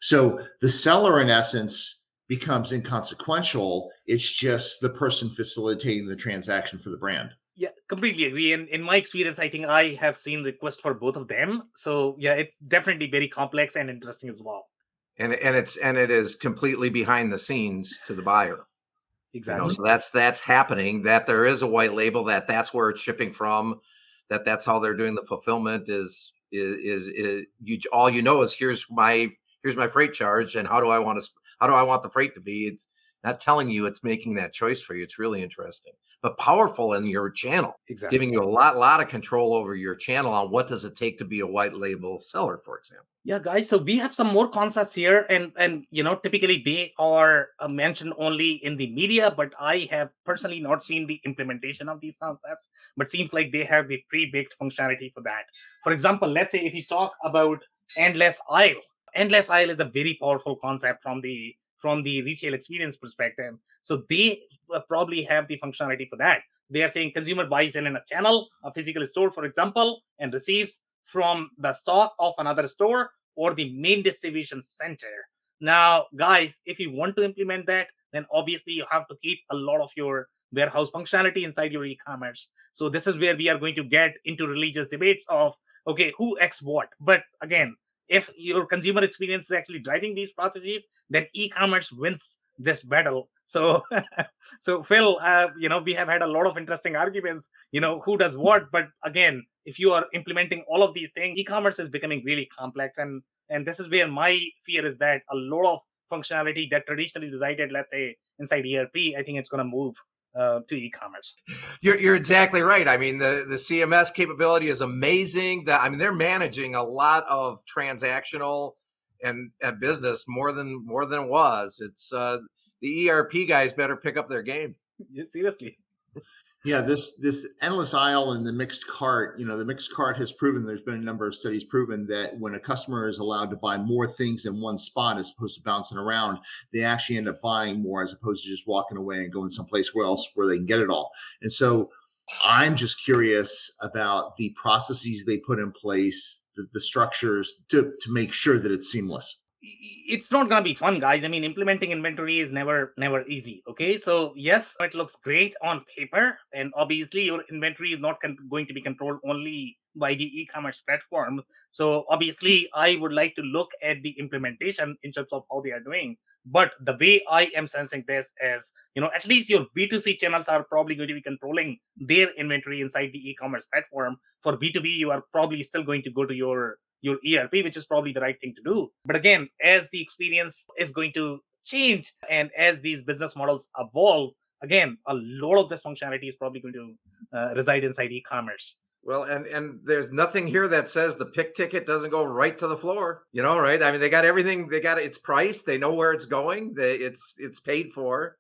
Speaker 1: So the seller, in essence, becomes inconsequential. It's just the person facilitating the transaction for the brand.
Speaker 5: Yeah, completely agree. And in my experience, I think I have seen requests for both of them. So yeah, it's definitely very complex and interesting as well.
Speaker 4: And it is completely behind the scenes to the buyer.
Speaker 5: Exactly.
Speaker 4: So that's happening. That there is a white label. That's where it's shipping from. That's how they're doing the fulfillment. Is all is here's my freight charge, and how do I want the freight to be? It's not telling you, it's making that choice for you. It's really interesting, but powerful in your channel.
Speaker 5: Exactly.
Speaker 4: Giving you a lot of control over your channel on what does it take to be a white label seller, for example.
Speaker 5: Yeah, guys. So we have some more concepts here, and typically they are mentioned only in the media, but I have personally not seen the implementation of these concepts. But seems like they have the pre-baked functionality for that. For example, let's say if you talk about endless aisle. Endless aisle is a very powerful concept from the retail experience perspective. So they probably have the functionality for that. They are saying consumer buys in a channel, a physical store, for example, and receives from the stock of another store or the main distribution center. Now, guys, if you want to implement that, then obviously you have to keep a lot of your warehouse functionality inside your e-commerce. So this is where we are going to get into religious debates of, okay, who X what? But again, if your consumer experience is actually driving these processes, then e-commerce wins this battle. So, so Phil, we have had a lot of interesting arguments, who does what. But again, if you are implementing all of these things, e-commerce is becoming really complex. And this is where my fear is that a lot of functionality that traditionally resided, let's say, inside ERP, I think it's going to move to e-commerce.
Speaker 4: You're exactly right. I mean, the CMS capability is amazing. They're managing a lot of transactional and business more than it was. It's the ERP guys better pick up their game.
Speaker 5: Seriously.
Speaker 1: Yeah, this endless aisle and the mixed cart, the mixed cart has proven, there's been a number of studies proven that when a customer is allowed to buy more things in one spot as opposed to bouncing around, they actually end up buying more as opposed to just walking away and going someplace else where they can get it all. And so I'm just curious about the processes they put in place, the structures to make sure that it's seamless.
Speaker 5: It's not going to be fun, guys. I mean, implementing inventory is never easy. Okay, so yes, it looks great on paper, and obviously your inventory is not going to be controlled only by the e-commerce platform. So obviously I would like to look at the implementation in terms of how they are doing. But the way I am sensing this is, at least your B2C channels are probably going to be controlling their inventory inside the e-commerce platform. For B2B, you are probably still going to go to your ERP, which is probably the right thing to do. But again, as the experience is going to change and as these business models evolve, again, a lot of this functionality is probably going to reside inside e-commerce.
Speaker 4: Well, and there's nothing here that says the pick ticket doesn't go right to the floor, right? I mean, they got everything. They got it's priced. They know where it's going. It's paid for.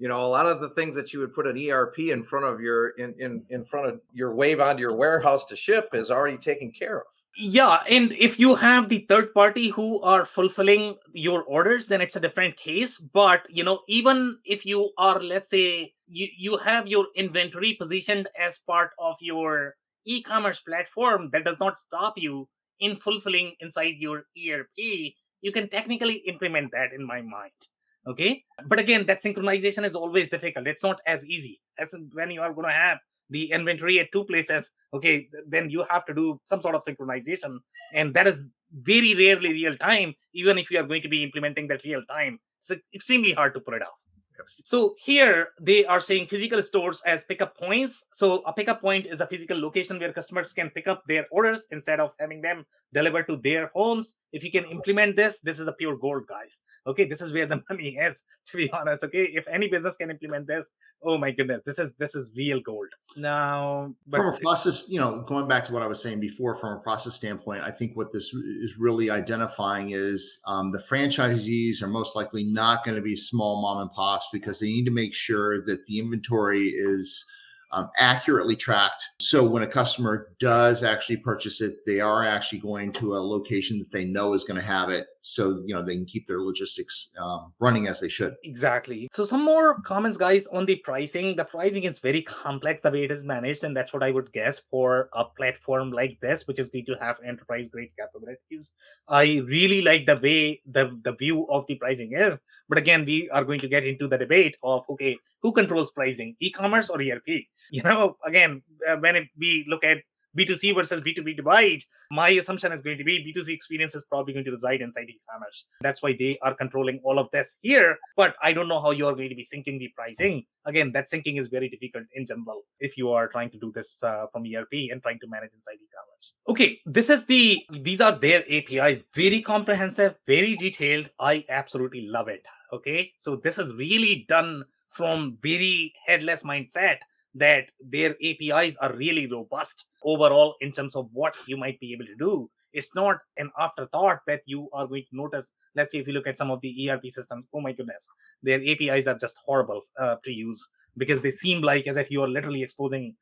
Speaker 4: A lot of the things that you would put an ERP in front of your in front of your wave onto your warehouse to ship is already taken care of.
Speaker 5: Yeah, and if you have the third party who are fulfilling your orders, then it's a different case. But even if you are, let's say, you have your inventory positioned as part of your e-commerce platform that does not stop you in fulfilling inside your ERP, you can technically implement that in my mind. Okay. But again, that synchronization is always difficult. It's not as easy as when you are going to have the inventory at two places. Okay. Then you have to do some sort of synchronization. And that is very rarely real time. Even if you are going to be implementing that real time, it's extremely hard to pull it off. So here they are saying physical stores as pickup points. So a pickup point is a physical location where customers can pick up their orders instead of having them delivered to their homes. If you can implement this, this is the pure gold, guys. Okay, this is where the money is, to be honest. Okay, if any business can implement this, oh my goodness, this is real gold. Now, but
Speaker 1: from a process, going back to what I was saying before, from a process standpoint, I think what this is really identifying is the franchisees are most likely not going to be small mom and pops because they need to make sure that the inventory is accurately tracked. So when a customer does actually purchase it, they are actually going to a location that they know is going to have it. So, they can keep their logistics running as they should.
Speaker 5: Exactly. So some more comments, guys, on the pricing. The pricing is very complex the way it is managed, and that's what I would guess for a platform like this, which is going to have enterprise grade capabilities. I really like the way the view of the pricing is. But again, we are going to get into the debate of, okay, who controls pricing, e-commerce or ERP? Again, when we look at B2C versus B2B divide, my assumption is going to be B2C experience is probably going to reside inside e-commerce. That's why they are controlling all of this here. But I don't know how you are going to be syncing the pricing. Again, that syncing is very difficult in general if you are trying to do this from ERP and trying to manage inside e-commerce. Okay, these are their APIs. Very comprehensive, very detailed. I absolutely love it. Okay, so this is really done from very headless mindset that their APIs are really robust overall in terms of what you might be able to do. It's not an afterthought that you are going to notice. Let's say if you look at some of the ERP systems, oh my goodness, their APIs are just horrible to use because they seem like as if you are literally exposing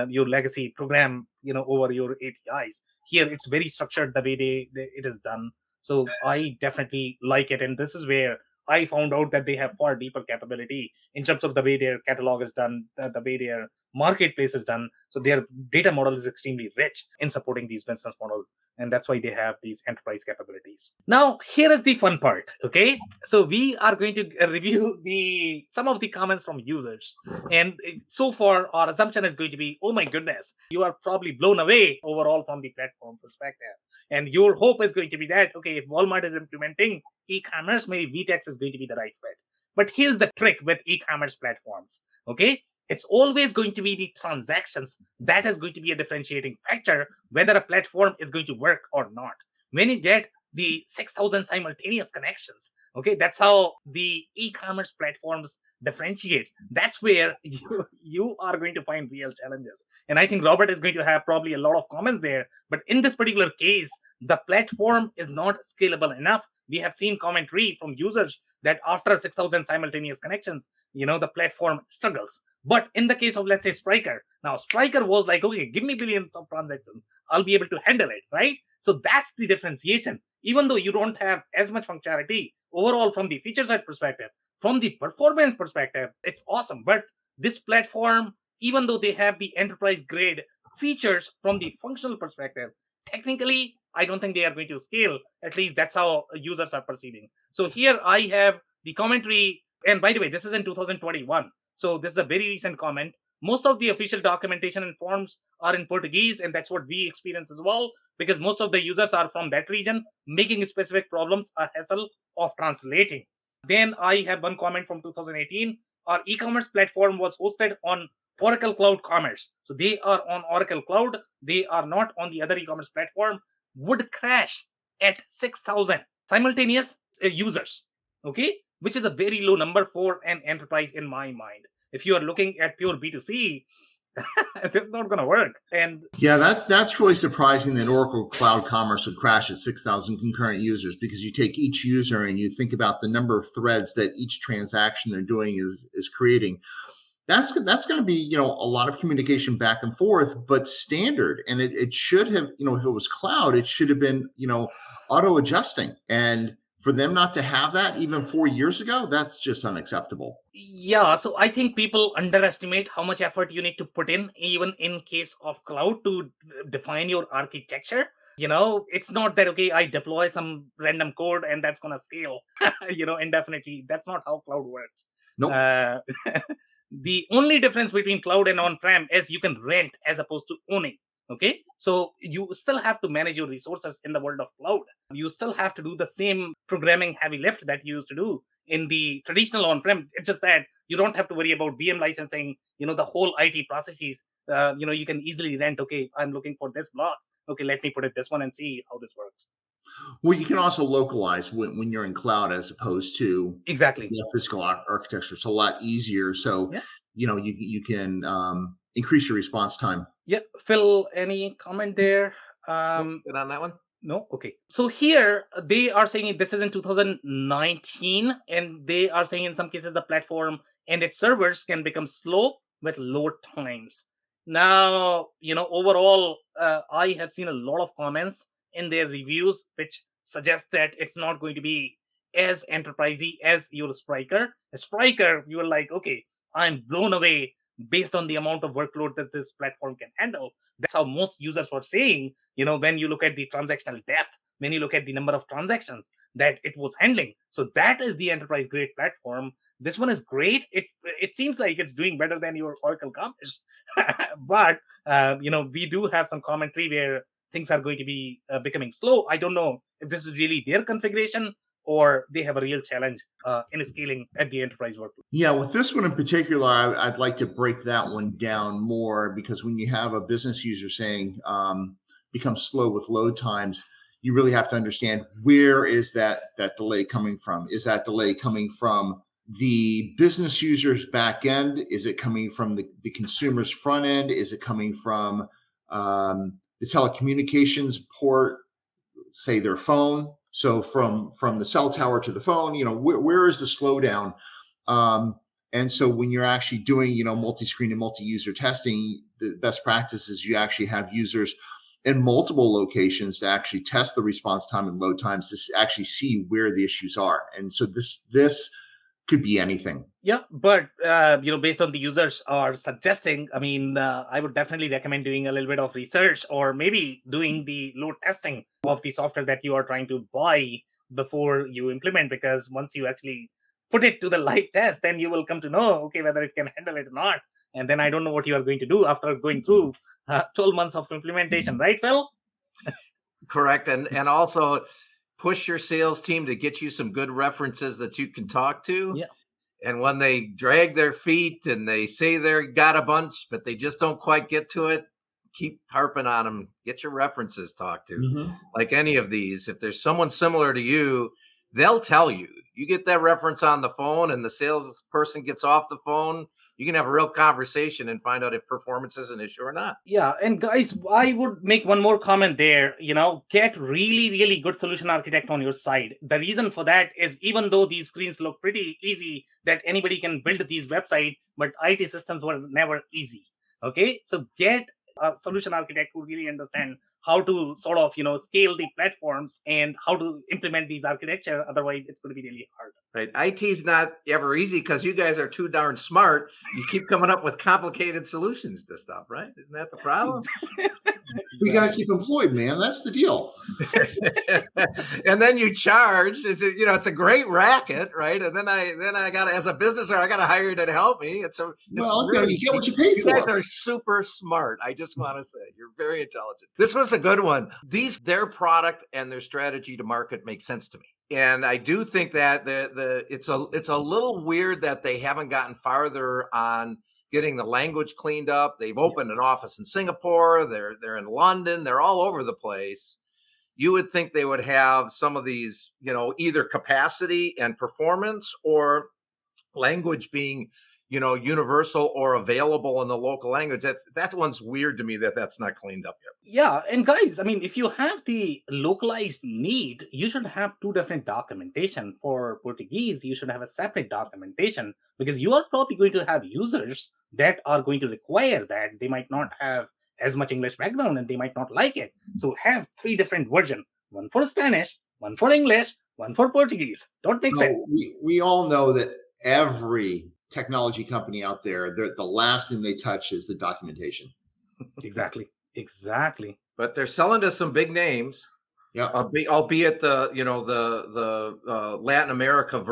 Speaker 5: your legacy program, over your APIs. Here, it's very structured the way it is done. So I definitely like it, and this is where I found out that they have far deeper capability in terms of the way their catalog is done, the way their marketplace is done. So their data model is extremely rich in supporting these business models. And that's why they have these enterprise capabilities. Now, here is the fun part. Okay. So we are going to review some of the comments from users. And so far, our assumption is going to be, oh my goodness, you are probably blown away overall from the platform perspective. And your hope is going to be that, okay, if Walmart is implementing e-commerce, maybe VTEX is going to be the right fit. But here's the trick with e-commerce platforms. Okay. It's always going to be the transactions that is going to be a differentiating factor, whether a platform is going to work or not. When you get the 6,000 simultaneous connections, okay, that's how the e-commerce platforms differentiate. That's where you are going to find real challenges. And I think Robert is going to have probably a lot of comments there. But in this particular case, the platform is not scalable enough. We have seen commentary from users that after 6,000 simultaneous connections, the platform struggles. But in the case of, let's say, Striker, now Striker was like, okay, give me billions of transactions. I'll be able to handle it, right? So that's the differentiation. Even though you don't have as much functionality overall from the feature set perspective, from the performance perspective, it's awesome. But this platform, even though they have the enterprise grade features from the functional perspective, technically, I don't think they are going to scale. At least that's how users are perceiving. So here I have the commentary. And by the way, this is in 2021. So this is a very recent comment. Most of the official documentation and forms are in Portuguese, and that's what we experience as well, because most of the users are from that region, making specific problems a hassle of translating. Then I have one comment from 2018. Our e-commerce platform was hosted on Oracle Cloud Commerce. So they are on Oracle Cloud. They are not on the other e-commerce platform. Would crash at 6,000 simultaneous users. Okay, which is a very low number for an enterprise in my mind. If you are looking at pure B2C, it's not going to work. And
Speaker 1: yeah, that's really surprising that Oracle Cloud Commerce would crash at 6,000 concurrent users, because you take each user and you think about the number of threads that each transaction they're doing is creating. That's going to be, a lot of communication back and forth, but standard. And it should have, if it was cloud, it should have been, auto adjusting. And For them not to have that even 4 years ago, that's just unacceptable.
Speaker 5: Yeah, so I think people underestimate how much effort you need to put in, even in case of cloud, to define your architecture. It's not that, okay, I deploy some random code and that's going to scale, indefinitely. That's not how cloud works.
Speaker 1: Nope.
Speaker 5: Uh, the only difference between cloud and on-prem is you can rent as opposed to owning. Okay, so you still have to manage your resources in the world of cloud. You still have to do the same programming heavy lift that you used to do in the traditional on-prem. It's just that you don't have to worry about VM licensing, the whole IT processes. You can easily rent, okay, I'm looking for this block. Okay, let me put it this one and see how this works.
Speaker 1: Well, you can also localize when you're in cloud as opposed to
Speaker 5: Exactly.
Speaker 1: physical architecture. It's a lot easier. So,
Speaker 5: Yeah.
Speaker 1: you can increase your response time.
Speaker 5: Yep. Phil, any comment there?
Speaker 4: Good on that one.
Speaker 5: No? Okay. So here they are saying this is in 2019, and they are saying in some cases the platform and its servers can become slow with load times. Now, overall, I have seen a lot of comments in their reviews which suggest that it's not going to be as enterprisey as your Spriker. A Spriker, you are like, okay, I'm blown away based on the amount of workload that this platform can handle. That's how most users were saying, when you look at the transactional depth, when you look at the number of transactions that it was handling. So that is the enterprise grade platform. This one is great. It seems like it's doing better than your Oracle Commerce. But we do have some commentary where things are going to be becoming slow. I don't know if this is really their configuration or they have a real challenge in scaling at the enterprise workload.
Speaker 1: Yeah, with this one in particular, I'd like to break that one down more, because when you have a business user saying becomes slow with load times, you really have to understand, where is that delay coming from? Is that delay coming from the business user's back end? Is it coming from the consumer's front end? Is it coming from the telecommunications port, say their phone? So from the cell tower to the phone, where is the slowdown? And so when you're actually doing, multi-screen and multi-user testing, the best practice is you actually have users in multiple locations to actually test the response time and load times to actually see where the issues are. And so this could be anything.
Speaker 5: Yeah, but based on the users are suggesting, I would definitely recommend doing a little bit of research, or maybe doing the load testing of the software that you are trying to buy before you implement, because once you actually put it to the live test, then you will come to know, okay, whether it can handle it or not. And then I don't know what you are going to do after going through 12 months of implementation, right, Phil?
Speaker 4: Correct. And also push your sales team to get you some good references that you can talk to.
Speaker 5: Yeah.
Speaker 4: And when they drag their feet and they say they got a bunch, but they just don't quite get to it, keep harping on them. Get your references talked to.
Speaker 1: Mm-hmm.
Speaker 4: Like any of these, if there's someone similar to you, they'll tell you. You get that reference on the phone and the salesperson gets off the phone, you can have a real conversation and find out if performance is an issue or not.
Speaker 5: Yeah, and guys, I would make one more comment there. Get really, really good solution architect on your side. The reason for that is, even though these screens look pretty easy, that anybody can build these websites, but IT systems were never easy. Okay, so get a solution architect who really understand how to sort of scale the platforms and how to implement these architecture. Otherwise, it's going to be really hard.
Speaker 4: Right. IT's not ever easy because you guys are too darn smart. You keep coming up with complicated solutions to stuff, right? Isn't that the problem?
Speaker 1: We got to keep employed, man. That's the deal.
Speaker 4: And then you charge. It's a great racket, right? And then I got to, as a business owner, I got to hire you to help me.
Speaker 1: You get what you pay for.
Speaker 4: You guys are super smart. I just want to say you're very intelligent. This was a good one. Their product and their strategy to market makes sense to me. And I do think that it's a little weird that they haven't gotten farther on getting the language cleaned up. They've opened an office in Singapore. They're in London. They're all over the place. You would think they would have some of these, either capacity and performance, or language being, universal or available in the local language. That one's weird to me that's not cleaned up yet.
Speaker 5: Yeah, and guys, if you have the localized need, you should have two different documentation. For Portuguese, you should have a separate documentation, because you are probably going to have users that are going to require that. They might not have as much English background and they might not like it. So have three different versions: one for Spanish, one for English, one for Portuguese. Don't make sense.
Speaker 1: No, we all know that every technology company out there, the last thing they touch is the documentation.
Speaker 5: Exactly.
Speaker 4: But they're selling to some big names.
Speaker 1: Yeah.
Speaker 4: Albeit the Latin America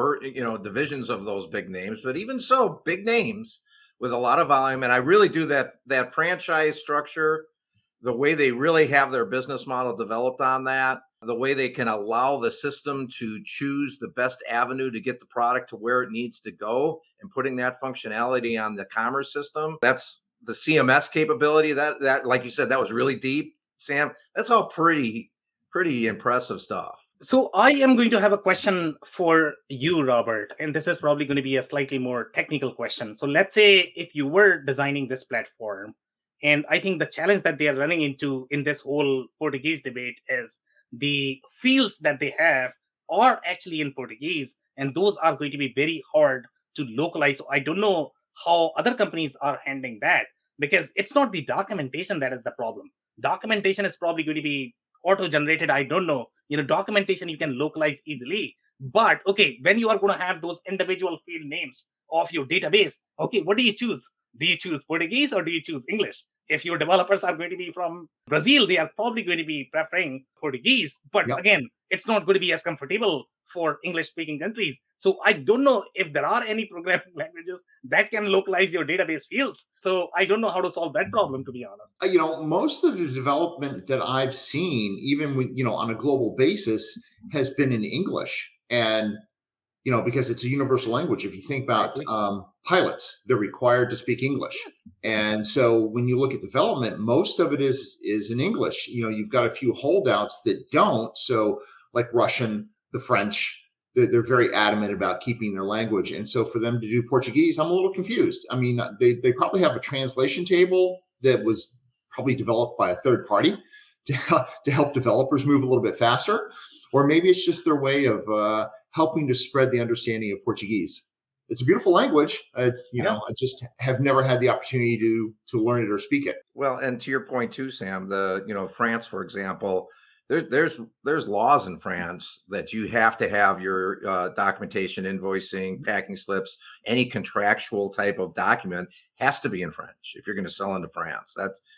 Speaker 4: divisions of those big names, but even so, big names with a lot of volume. And I really do that franchise structure, the way they really have their business model developed on that, the way they can allow the system to choose the best avenue to get the product to where it needs to go, and putting that functionality on the commerce system. That's the CMS capability. That like you said, that was really deep, Sam. That's all pretty impressive stuff.
Speaker 5: So I am going to have a question for you, Robert, and this is probably going to be a slightly more technical question. So let's say if you were designing this platform, and I think the challenge that they are running into in this whole Portuguese debate is the fields that they have are actually in Portuguese, and those are going to be very hard to localize. So I don't know how other companies are handling that, because it's not the documentation that is the problem. Documentation is probably going to be auto-generated. I don't know. Documentation you can localize easily. But okay, when you are going to have those individual field names of your database, okay, what do you choose? Do you choose Portuguese or do you choose English? If your developers are going to be from Brazil, they are probably going to be preferring Portuguese. But
Speaker 1: Yep.
Speaker 5: again, it's not going to be as comfortable for English-speaking countries. So I don't know if there are any programming languages that can localize your database fields. So I don't know how to solve that problem, to be honest.
Speaker 1: Most of the development that I've seen, even when, on a global basis, has been in English. And, because it's a universal language. If you think about pilots, they're required to speak English. And so when you look at development, most of it is in English. You've got a few holdouts that don't. So like Russian, the French, they're very adamant about keeping their language. And so for them to do Portuguese, I'm a little confused. I mean, they probably have a translation table that was probably developed by a third party to help developers move a little bit faster. Or maybe it's just their way of helping to spread the understanding of Portuguese. It's a beautiful language. I just have never had the opportunity to learn it or speak it.
Speaker 4: Well, and to your point too, Sam, France, for example, there's laws in France that you have to have your documentation, invoicing, packing slips, any contractual type of document has to be in French if you're going to sell into France.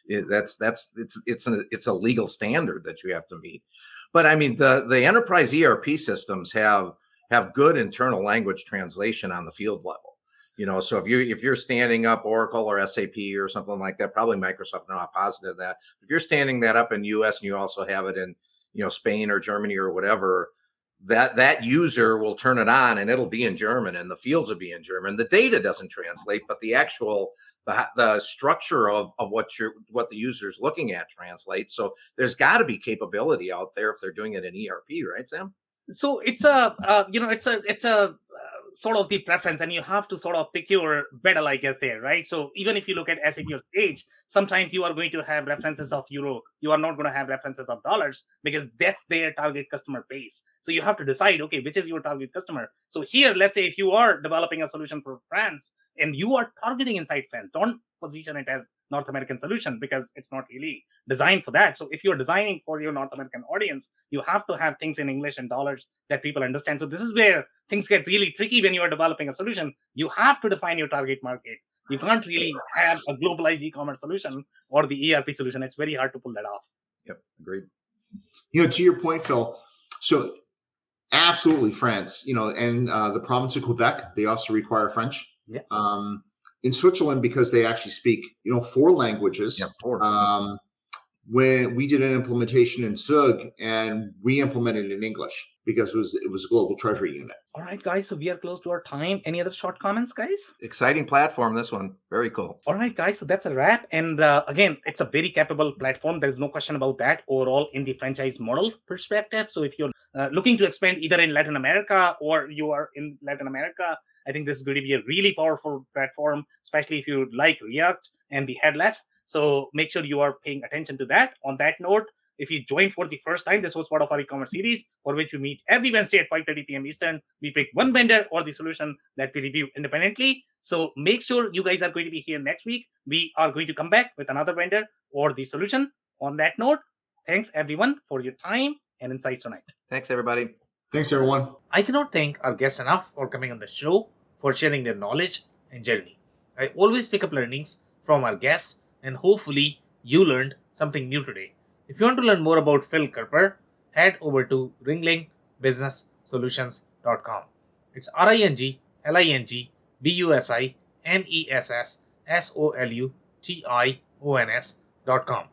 Speaker 4: It's a legal standard that you have to meet. But I mean, the enterprise ERP systems have good internal language translation on the field level. So if you're standing up Oracle or SAP or something like that, probably Microsoft, I'm not positive of that. If you're standing that up in US and you also have it in, Spain or Germany or whatever, that user will turn it on and it'll be in German and the fields will be in German. The data doesn't translate, but the actual the structure of what the user's looking at translates. So there's got to be capability out there if they're doing it in ERP, right, Sam?
Speaker 5: So it's a sort of the preference, and you have to sort of pick your battle, I guess, there, right? So even if you look at SAP or Sage, sometimes you are going to have references of euro. You are not going to have references of dollars because that's their target customer base. So you have to decide, okay, which is your target customer. So here, let's say if you are developing a solution for France and you are targeting inside France, don't position it as North American solution because it's not really designed for that. So if you're designing for your North American audience, you have to have things in English and dollars that people understand. So this is where things get really tricky when you are developing a solution. You have to define your target market. You can't really have a globalized e-commerce solution or the ERP solution. It's very hard to pull that off.
Speaker 4: Yep, agreed.
Speaker 1: To your point, Phil, so absolutely France, and the province of Quebec, they also require French.
Speaker 5: Yeah.
Speaker 1: In Switzerland, because they actually speak, 4 languages.
Speaker 4: Yeah, 4.
Speaker 1: When we did an implementation in Zug and we implemented it in English because it was a global treasury unit.
Speaker 5: All right, guys. So we are close to our time. Any other short comments, guys?
Speaker 4: Exciting platform, this one. Very cool.
Speaker 5: All right, guys. So that's a wrap. And again, it's a very capable platform. There's no question about that overall in the franchise model perspective. So if you're looking to expand either in Latin America or you are in Latin America, I think this is going to be a really powerful platform, especially if you like React and the headless. So make sure you are paying attention to that. On that note, if you joined for the first time, this was part of our e-commerce series for which we meet every Wednesday at 5:30 p.m. Eastern. We pick one vendor or the solution that we review independently. So make sure you guys are going to be here next week. We are going to come back with another vendor or the solution. On that note, thanks everyone for your time and insights tonight.
Speaker 4: Thanks, everybody.
Speaker 1: Thanks, everyone.
Speaker 3: I cannot thank our guests enough for coming on the show, for sharing their knowledge and journey. I always pick up learnings from our guests, and hopefully you learned something new today. If you want to learn more about Phil Kerper, head over to ringlingbusinesssolutions.com. It's ringlingbusinesssolutions.com.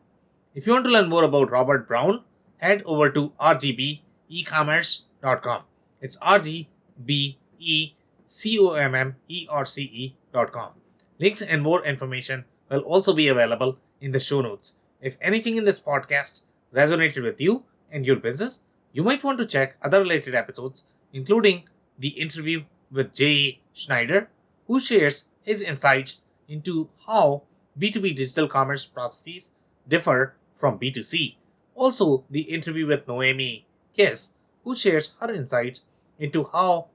Speaker 3: If you want to learn more about Robert Brown, head over to rgbeecommerce.com. It's rgbeecommerce.com. Links and more information will also be available in the show notes. If anything in this podcast resonated with you and your business, you might want to check other related episodes, including the interview with Jay Schneider, who shares his insights into how B2B digital commerce processes differ from B2C. Also, the interview with Noemi Kiss, who shares her insights into how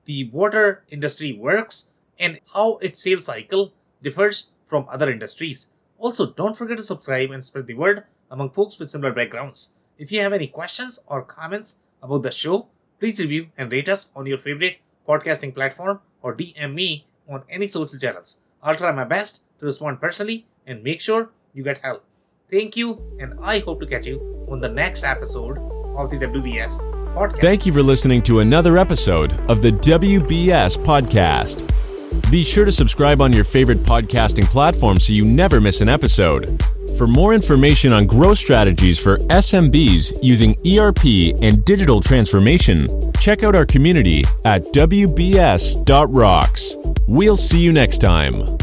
Speaker 3: the water industry works and how its sales cycle differs from other industries. Also, don't forget to subscribe and spread the word among folks with similar backgrounds. If you have any questions or comments about the show, please review and rate us on your favorite podcasting platform or DM me on any social channels. I'll try my best to respond personally and make sure you get help. Thank you, and I hope to catch you on the next episode of the WBS podcast.
Speaker 2: Thank you for listening to another episode of the WBS podcast. Be sure to subscribe on your favorite podcasting platform so you never miss an episode. For more information on growth strategies for SMBs using ERP and digital transformation, check out our community at WBS.rocks. We'll see you next time.